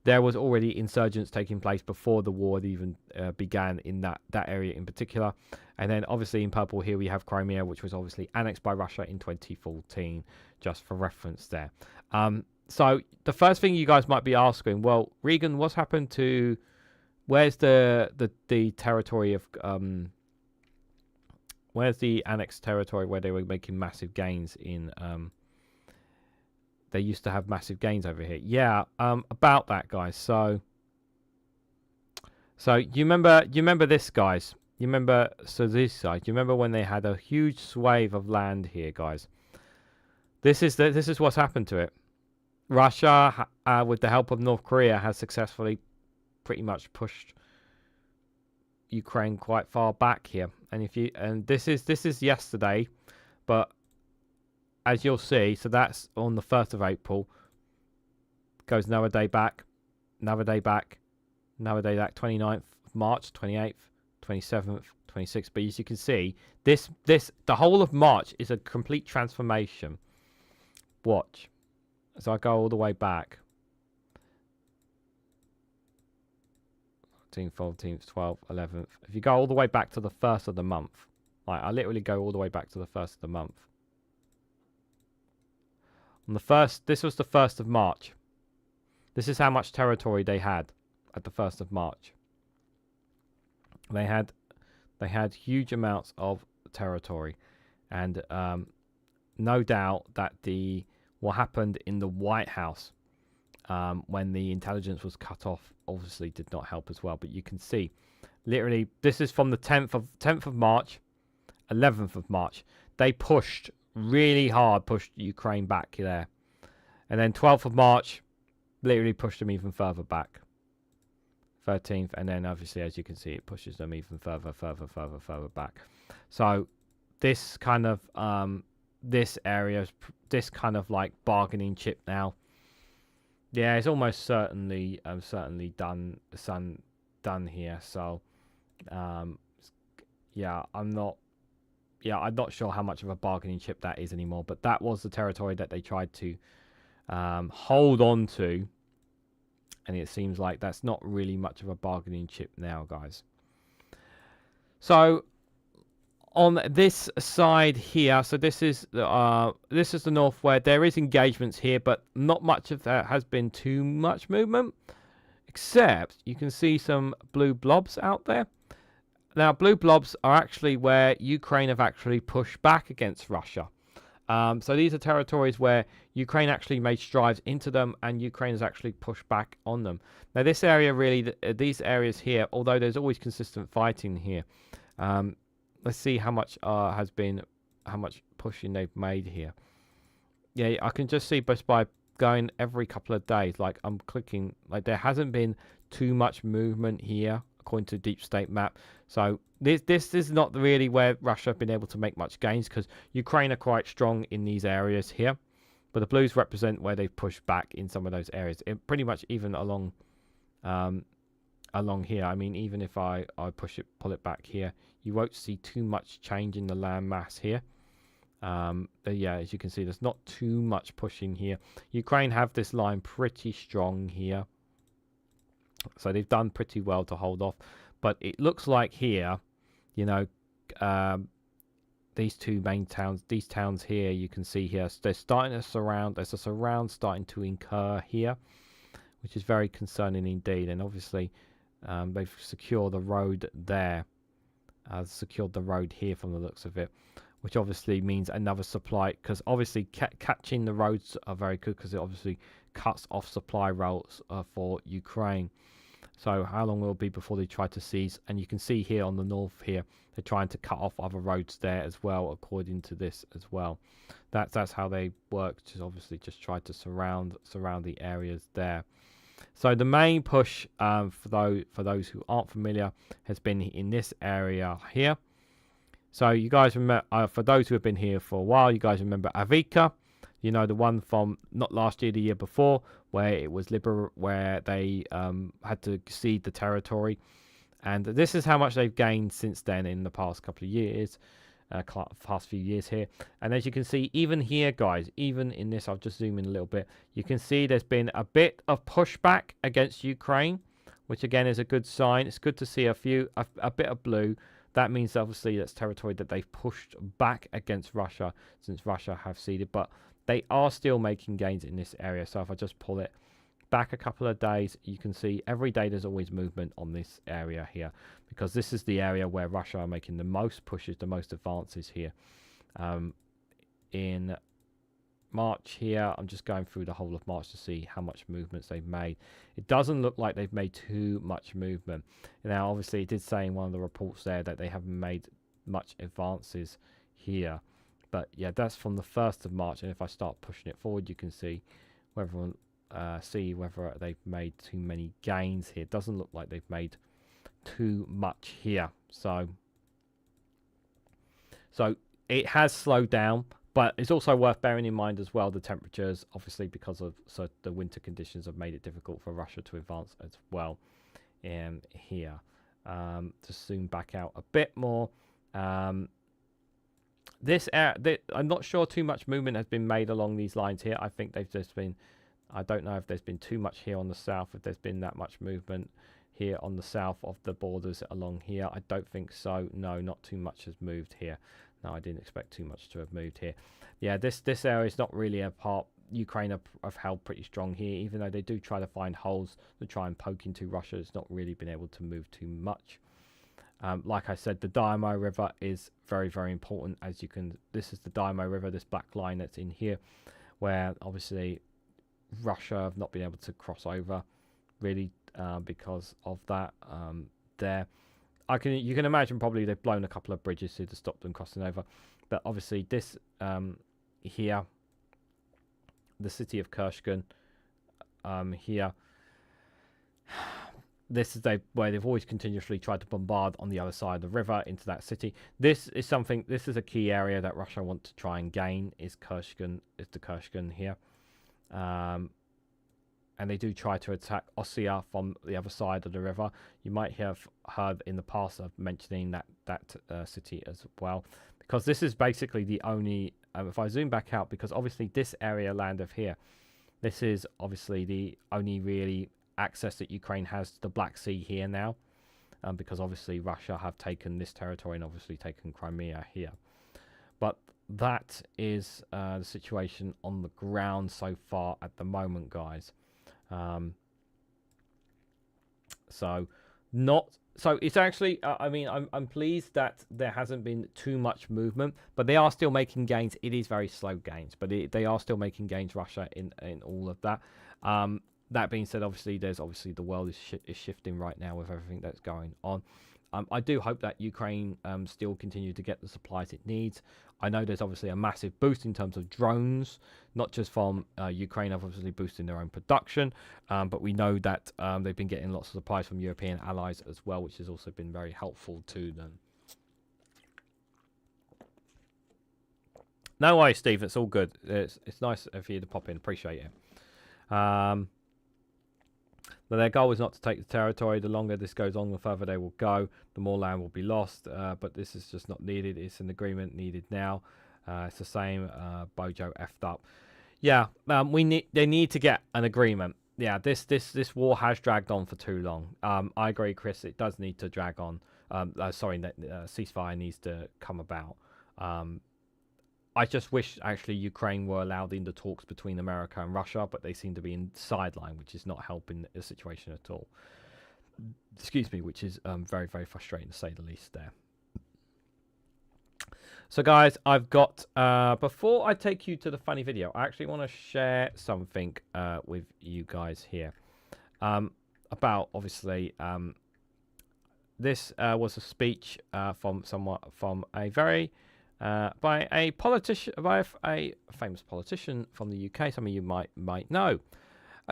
there was already insurgents taking place before the war even began in that area in particular. And then obviously in purple here we have Crimea, which was obviously annexed by Russia in 2014, just for reference there. So the first thing you guys might be asking, well, Regan, what's happened to, where's the territory of, where's the annexed territory where they were making massive gains in, they used to have massive gains over here. Yeah, about that, guys. So you remember this, guys. You remember, so this side. You remember when they had a huge swathe of land here, guys. This is what's happened to it. Russia, with the help of North Korea, has successfully pretty much pushed Ukraine quite far back here. And this is yesterday, but as you'll see, so that's on the 1st of April. Goes another day back, another day back, another day back, 29th of March, 28th, 27th, 26th. But as you can see, the whole of March is a complete transformation. Watch. So I go all the way back. 13th, 14th, 12th, 11th. If you go all the way back to the 1st of the month, like I literally go all the way back to the 1st of the month. On the 1st, this was the 1st of March. This is how much territory they had at the 1st of March. They had huge amounts of territory, and no doubt that what happened in the White House when the intelligence was cut off obviously did not help as well. But you can see, literally, this is from the 10th of March, 11th of March. They pushed really hard, pushed Ukraine back there, and then 12th of March literally pushed them even further back. 13th, and then obviously, as you can see, it pushes them even further back. So this kind of this area, this kind of like bargaining chip now, yeah, it's almost certainly done here. So yeah, I'm not sure how much of a bargaining chip that is anymore, but that was the territory that they tried to hold on to, and it seems like that's not really much of a bargaining chip now, guys. So on this side here, so this is the north, where there is engagements here, but not much of that has been too much movement, except you can see some blue blobs out there. Now, blue blobs are actually where Ukraine have actually pushed back against Russia. So these are territories where Ukraine actually made strides into them, and Ukraine has actually pushed back on them. Now, this area really, these areas here, although there's always consistent fighting here, let's see how much how much pushing they've made here. Yeah, I can just see just by going every couple of days, like I'm clicking, like there hasn't been too much movement here according to Deep State map. So this is not really where Russia have been able to make much gains, because Ukraine are quite strong in these areas here. But the blues represent where they've pushed back in some of those areas. Pretty much even along here. I mean, even if I pull it back here, you won't see too much change in the land mass here. But yeah, as you can see, there's not too much pushing here. Ukraine have this line pretty strong here, so they've done pretty well to hold off. But it looks like here, you know, these two main towns, these towns here, you can see here, they're starting to surround. There's a surround starting to incur here, which is very concerning indeed. And obviously, they've secured the road there. Secured the road here from the looks of it, which obviously means another supply, because obviously catching the roads are very good, because it obviously cuts off supply routes for Ukraine. So how long will it be before they try to seize? And you can see here on the north here, they're trying to cut off other roads there as well, according to this as well. That's how they work. Just obviously just try to surround the areas there. So the main push for those who aren't familiar has been in this area here. So you guys remember, for those who have been here for a while, you guys remember Avika, you know, the one from not last year, the year before, where it was where they had to cede the territory. And this is how much they've gained since then in the past couple of years, past few years here. And as you can see, even here, guys, even in this, I'll just zoom in a little bit. You can see there's been a bit of pushback against Ukraine, which again is a good sign. It's good to see a bit of blue. That means obviously that's territory that they've pushed back against Russia since Russia have ceded. But they are still making gains in this area. So if I just pull it back a couple of days, you can see every day there's always movement on this area here, because this is the area where Russia are making the most pushes, the most advances here. In March here, I'm just going through the whole of March to see how much movements they've made. It doesn't look like they've made too much movement. Now obviously it did say in one of the reports there that they haven't made much advances here, but yeah, that's from the 1st of March, and if I start pushing it forward, you can see whether they've made too many gains here. It doesn't look like they've made too much here, so it has slowed down. But it's also worth bearing in mind as well the temperatures, obviously, because of the winter conditions have made it difficult for Russia to advance as well. Here, to zoom back out a bit more. I'm not sure too much movement has been made along these lines here. I think they've just been. I don't know if there's been too much here on the south. If there's been that much movement here on the south of the borders along here, I don't think so. No, not too much has moved here. No, I didn't expect too much to have moved here. Yeah, this area is not really a part. Ukraine have held pretty strong here, even though they do try to find holes to try and poke into. Russia has not really been able to move too much. Like I said, the Dynamo River is very, very important. As you can, this is the Dynamo River, this black line that's in here, where obviously Russia have not been able to cross over, really, because of that. There. You can imagine probably they've blown a couple of bridges here to stop them crossing over, but obviously this here, the city of Khartoum, here, this is where they've always continuously tried to bombard on the other side of the river into that city. This is a key area that Russia want to try and gain, is the Khartoum here. And they do try to attack Ossia from the other side of the river. You might have heard in the past of mentioning that city as well, because this is basically the only, if I zoom back out, because obviously this area land of here, this is obviously the only really access that Ukraine has to the Black Sea here now, because obviously Russia have taken this territory and obviously taken Crimea here. But that is the situation on the ground so far at the moment, guys. So it's actually I mean, I'm pleased that there hasn't been too much movement, but they are still making gains. It is very slow gains, but they are still making gains, Russia, in all of that. That being said, obviously the world is shifting right now with everything that's going on. I do hope that Ukraine still continue to get the supplies it needs. I know there's obviously a massive boost in terms of drones, not just from Ukraine obviously boosting their own production, but we know that they've been getting lots of supplies from European allies as well, which has also been very helpful to them. No worries, Steve. It's all good. It's nice for you to pop in. Appreciate it. But their goal is not to take the territory. The longer this goes on, the further they will go, the more land will be lost. But this is just not needed. It's an agreement needed now. It's the same. Bojo effed up. Yeah, they need to get an agreement. Yeah, this war has dragged on for too long. I agree, Chris. It does need to drag on. Ceasefire needs to come about. I just wish actually Ukraine were allowed in the talks between America and Russia, but they seem to be in the sideline, which is not helping the situation at all. Excuse me, which is very, very frustrating to say the least there. So guys, I've got, before I take you to the funny video, I actually want to share something with you guys here. about obviously this was a speech from a famous politician from the UK. Some of you might know,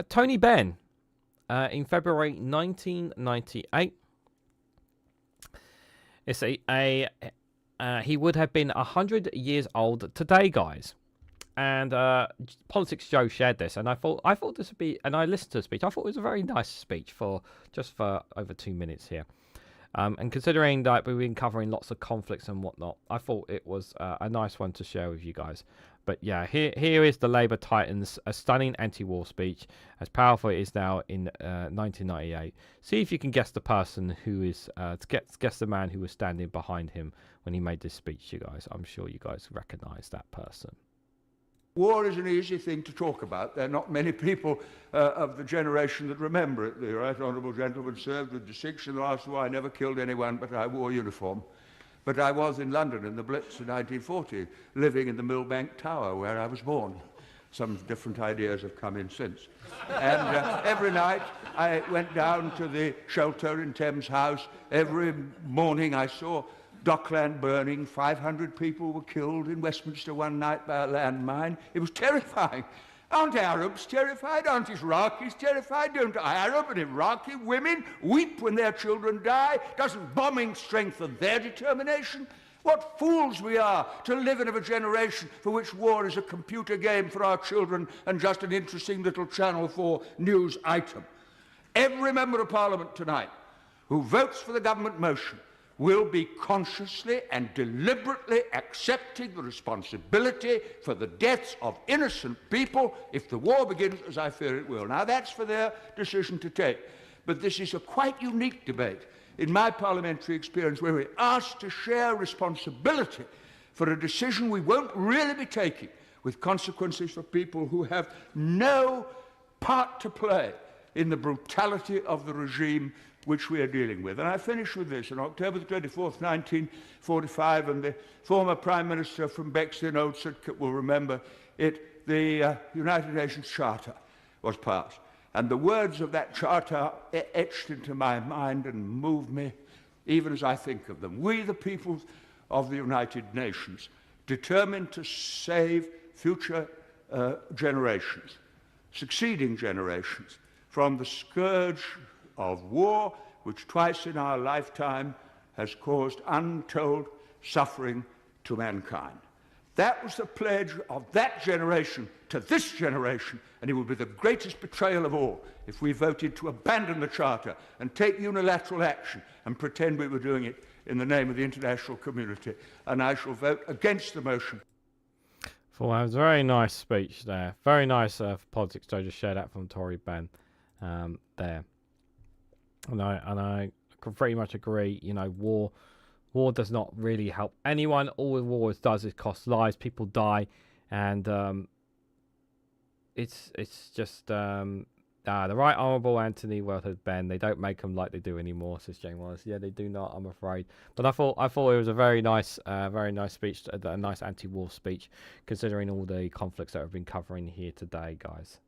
Tony Benn, in February 1998. It's he would have been 100 years old today, guys. And Politics Joe shared this, and I thought this would be, and I listened to the speech. I thought it was a very nice speech for over 2 minutes here. And considering that we've been covering lots of conflicts and whatnot, I thought it was a nice one to share with you guys. But yeah, here is the Labour Titans, a stunning anti-war speech, as powerful it is now in 1998. See if you can guess the person who is, guess the man who was standing behind him when he made this speech, you guys. I'm sure you guys recognise that person. War is an easy thing to talk about. There are not many people of the generation that remember it. The right honourable gentleman served with distinction in the last war. I never killed anyone, but I wore uniform. But I was in London in the Blitz in 1940, living in the Millbank Tower where I was born. Some different ideas have come in since. And every night I went down to the shelter in Thames House. Every morning I saw Dockland burning. 500 people were killed in Westminster one night by a landmine. It was terrifying. Aren't Arabs terrified? Aren't Iraqis terrified? Don't Arab and Iraqi women weep when their children die? Doesn't bombing strengthen their determination? What fools we are to live in a generation for which war is a computer game for our children and just an interesting little Channel 4 news item. Every member of Parliament tonight who votes for the government motion will be consciously and deliberately accepting the responsibility for the deaths of innocent people if the war begins, as I fear it will. Now, that's for their decision to take. But this is a quite unique debate in my parliamentary experience where we're asked to share responsibility for a decision we won't really be taking, with consequences for people who have no part to play in the brutality of the regime which we are dealing with. And I finish with this. On October the 24th, 1945, and the former Prime Minister from Bexley, Old Sidcup, will remember it, the United Nations Charter was passed. And the words of that charter etched into my mind and move me, even as I think of them. We, the peoples of the United Nations, determined to save future generations, succeeding generations, from the scourge of war, which twice in our lifetime has caused untold suffering to mankind. That was the pledge of that generation to this generation, and it would be the greatest betrayal of all if we voted to abandon the Charter and take unilateral action and pretend we were doing it in the name of the international community. And I shall vote against the motion. Well, that was a very nice speech there. Very nice for Politics Joe, just share that from Tory Ben there. And I pretty much agree. You know, war does not really help anyone. All war does is cost lives. People die, and it's just the Right Honourable Anthony Wilford Ben. They don't make them like they do anymore, says Jane Wallace. Yeah, they do not, I'm afraid. But I thought it was a very nice speech, a nice anti-war speech, considering all the conflicts that we've been covering here today, guys.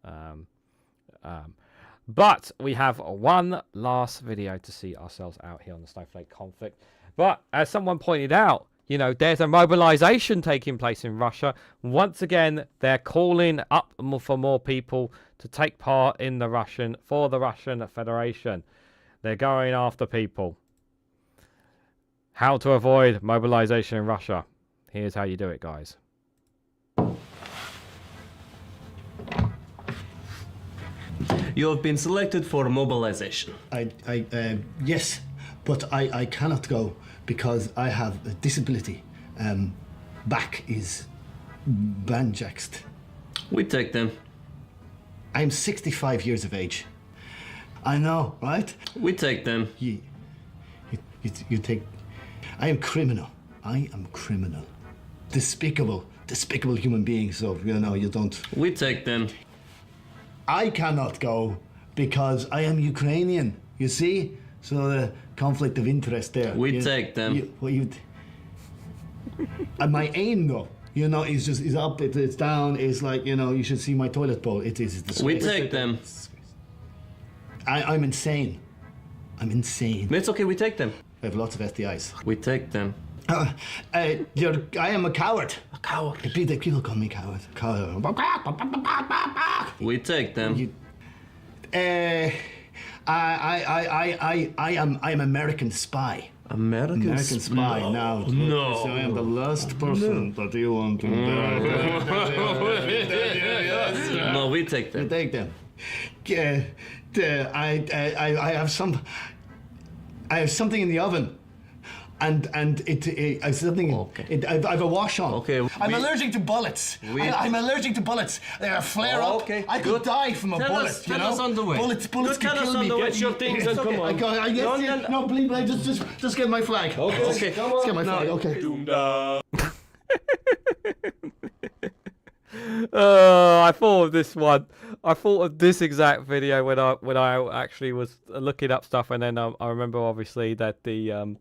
But we have one last video to see ourselves out here on the Snowflake conflict. But as someone pointed out, you know, there's a mobilization taking place in Russia. Once again, they're calling up for more people to take part in the Russian Federation. They're going after people. How to avoid mobilization in Russia. Here's how you do it, guys. You have been selected for mobilization. Yes, but I cannot go because I have a disability. Back is banjaxed. We take them. I'm 65 years of age. I know, right? We take them. You take... I am criminal. I am criminal. Despicable human being, so, you know, you don't... We take them. I cannot go because I am Ukrainian, you see? So the conflict of interest there. We take them. My aim, though, you know, is up, it's down, it's like, you know, you should see my toilet bowl. It is disgraceful. We take them. I'm insane. I'm insane. It's okay, we take them. I have lots of STIs. We take them. I am a coward. A coward. People call me coward. We take them. I'm American spy. American spy now. No. So I am the last person that you want to No, we take them. We take them. I have something in the oven. And something. Okay. I have a wash on. Okay. I'm allergic to bullets. I'm allergic to bullets. They flare up. Okay. I could die from a bullet. Tell us on the way. Bullets can kill me. Get your things and come on. No, please, just get my flag. Okay. Come on. Let's get my flag. Okay. I thought of this one. I thought of this exact video when I actually was looking up stuff, and then I remember obviously that the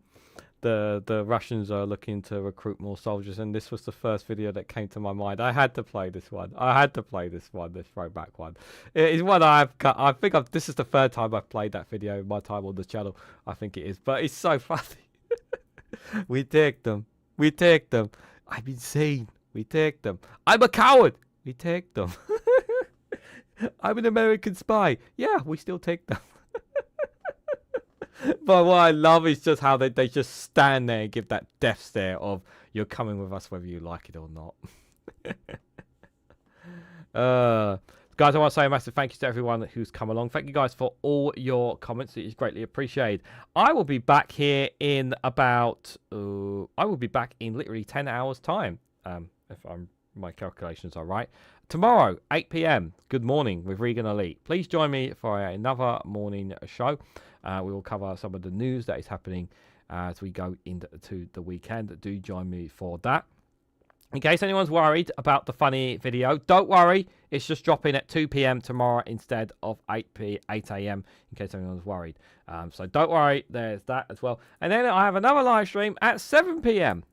Russians are looking to recruit more soldiers, and this was the first video that came to my mind. I had to play this one. This throwback one. It is one I've cut. I think this is the third time I've played that video in my time on the channel. I think it is, but it's so funny. We take them. I'm insane. We take them. I'm a coward. We take them. I'm an American spy. Yeah, we still take them. But what I love is just how they just stand there and give that death stare of, you're coming with us whether you like it or not. Guys, I want to say a massive thank you to everyone who's come along. Thank you guys for all your comments. It is greatly appreciated. I will be back here in about... I will be back in literally 10 hours' time, if my calculations are right. Tomorrow, 8 p.m, Good Morning with Reganelite. Please join me for another morning show. We will cover some of the news that is happening as we go into the weekend. Do join me for that. In case anyone's worried about the funny video, don't worry. It's just dropping at 2 p.m. tomorrow instead of 8 a.m. in case anyone's worried. So don't worry. There's that as well. And then I have another live stream at 7 p.m.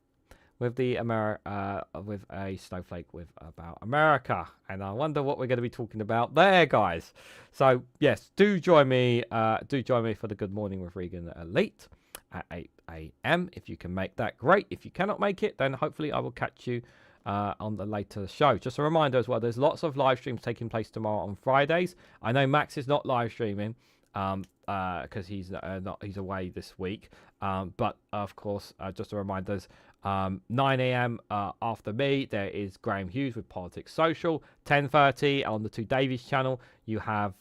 with with a Snowflake about America, and I wonder what we're going to be talking about there, guys. So yes, do join me for the Good Morning with Reganelite at 8 a.m. If you can make that, great. If you cannot make it, then hopefully I will catch you on the later show. Just a reminder as well, there's lots of live streams taking place tomorrow on Fridays. I know Max is not live streaming because he's away this week, but of course, just a reminder, 9 a.m. After me, there is Graham Hughes with Politics Social. 10:30 on the Two Davies channel, you have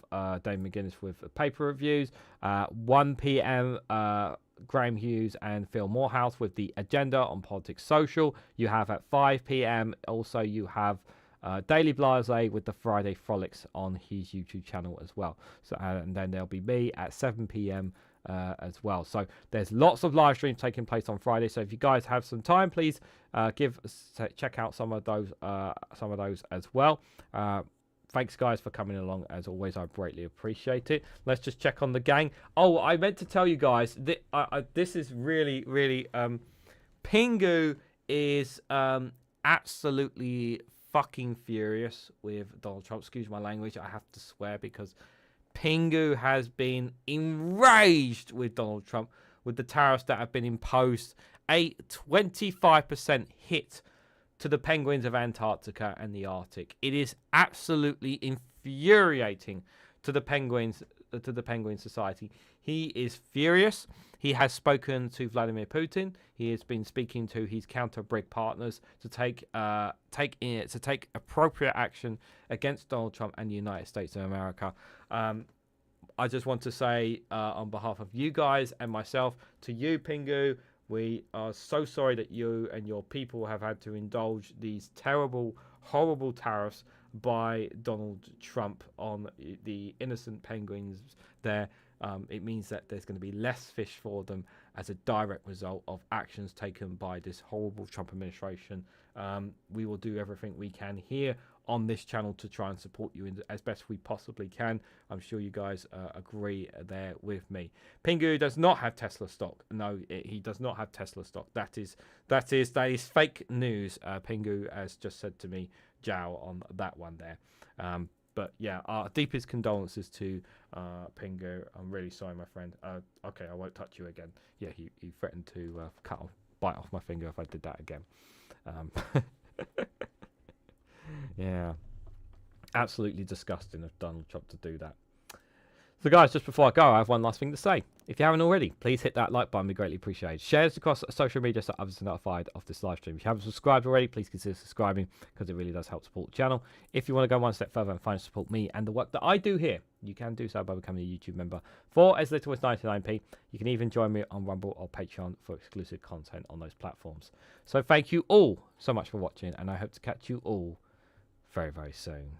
Dave McGuinness with paper reviews. 1 p.m. Graham Hughes and Phil Morehouse with the agenda on Politics Social. You have at 5 p.m. also you have Daily Blase with the Friday Frolics on his YouTube channel as well. So and then there'll be me at 7 p.m. As well. So there's lots of live streams taking place on Friday. So if you guys have some time, please check out some of those as well. Thanks guys for coming along as always. I greatly appreciate it. Let's just check on the gang. Oh, I meant to tell you guys that this is really Pingu is absolutely fucking furious with Donald Trump. Excuse my language. I have to swear because Pingu has been enraged with Donald Trump with the tariffs that have been imposed. A 25% hit to the penguins of Antarctica and the Arctic. It is absolutely infuriating to the penguin society. He is furious. He has spoken to Vladimir Putin. He has been speaking to his counter-BRIC partners to take appropriate action against Donald Trump and the United States of America. I just want to say on behalf of you guys and myself to you, Pingu, we are so sorry that you and your people have had to indulge these terrible, horrible tariffs by Donald Trump on the innocent penguins there. It means that there's going to be less fish for them as a direct result of actions taken by this horrible Trump administration. We will do everything we can here on this channel to try and support you as best we possibly can. I'm sure you guys agree there with me. Pingu does not have Tesla stock. No, he does not have Tesla stock. That is fake news. Pingu has just said to me, Jow, on that one there. But yeah, deepest condolences to Pingu. I'm really sorry, my friend. Okay, I won't touch you again. Yeah, he threatened to bite off my finger if I did that again. Yeah, absolutely disgusting of Donald Trump to do that. So guys, just before I go, I have one last thing to say. If you haven't already, please hit that like button, be greatly appreciated. Share this across social media so others are notified of this live stream. If you haven't subscribed already, please consider subscribing because it really does help support the channel. If you want to go one step further and financially support me and the work that I do here, you can do so by becoming a YouTube member for as little as 99p. You can even join me on Rumble or Patreon for exclusive content on those platforms. So thank you all so much for watching, and I hope to catch you all very, very soon.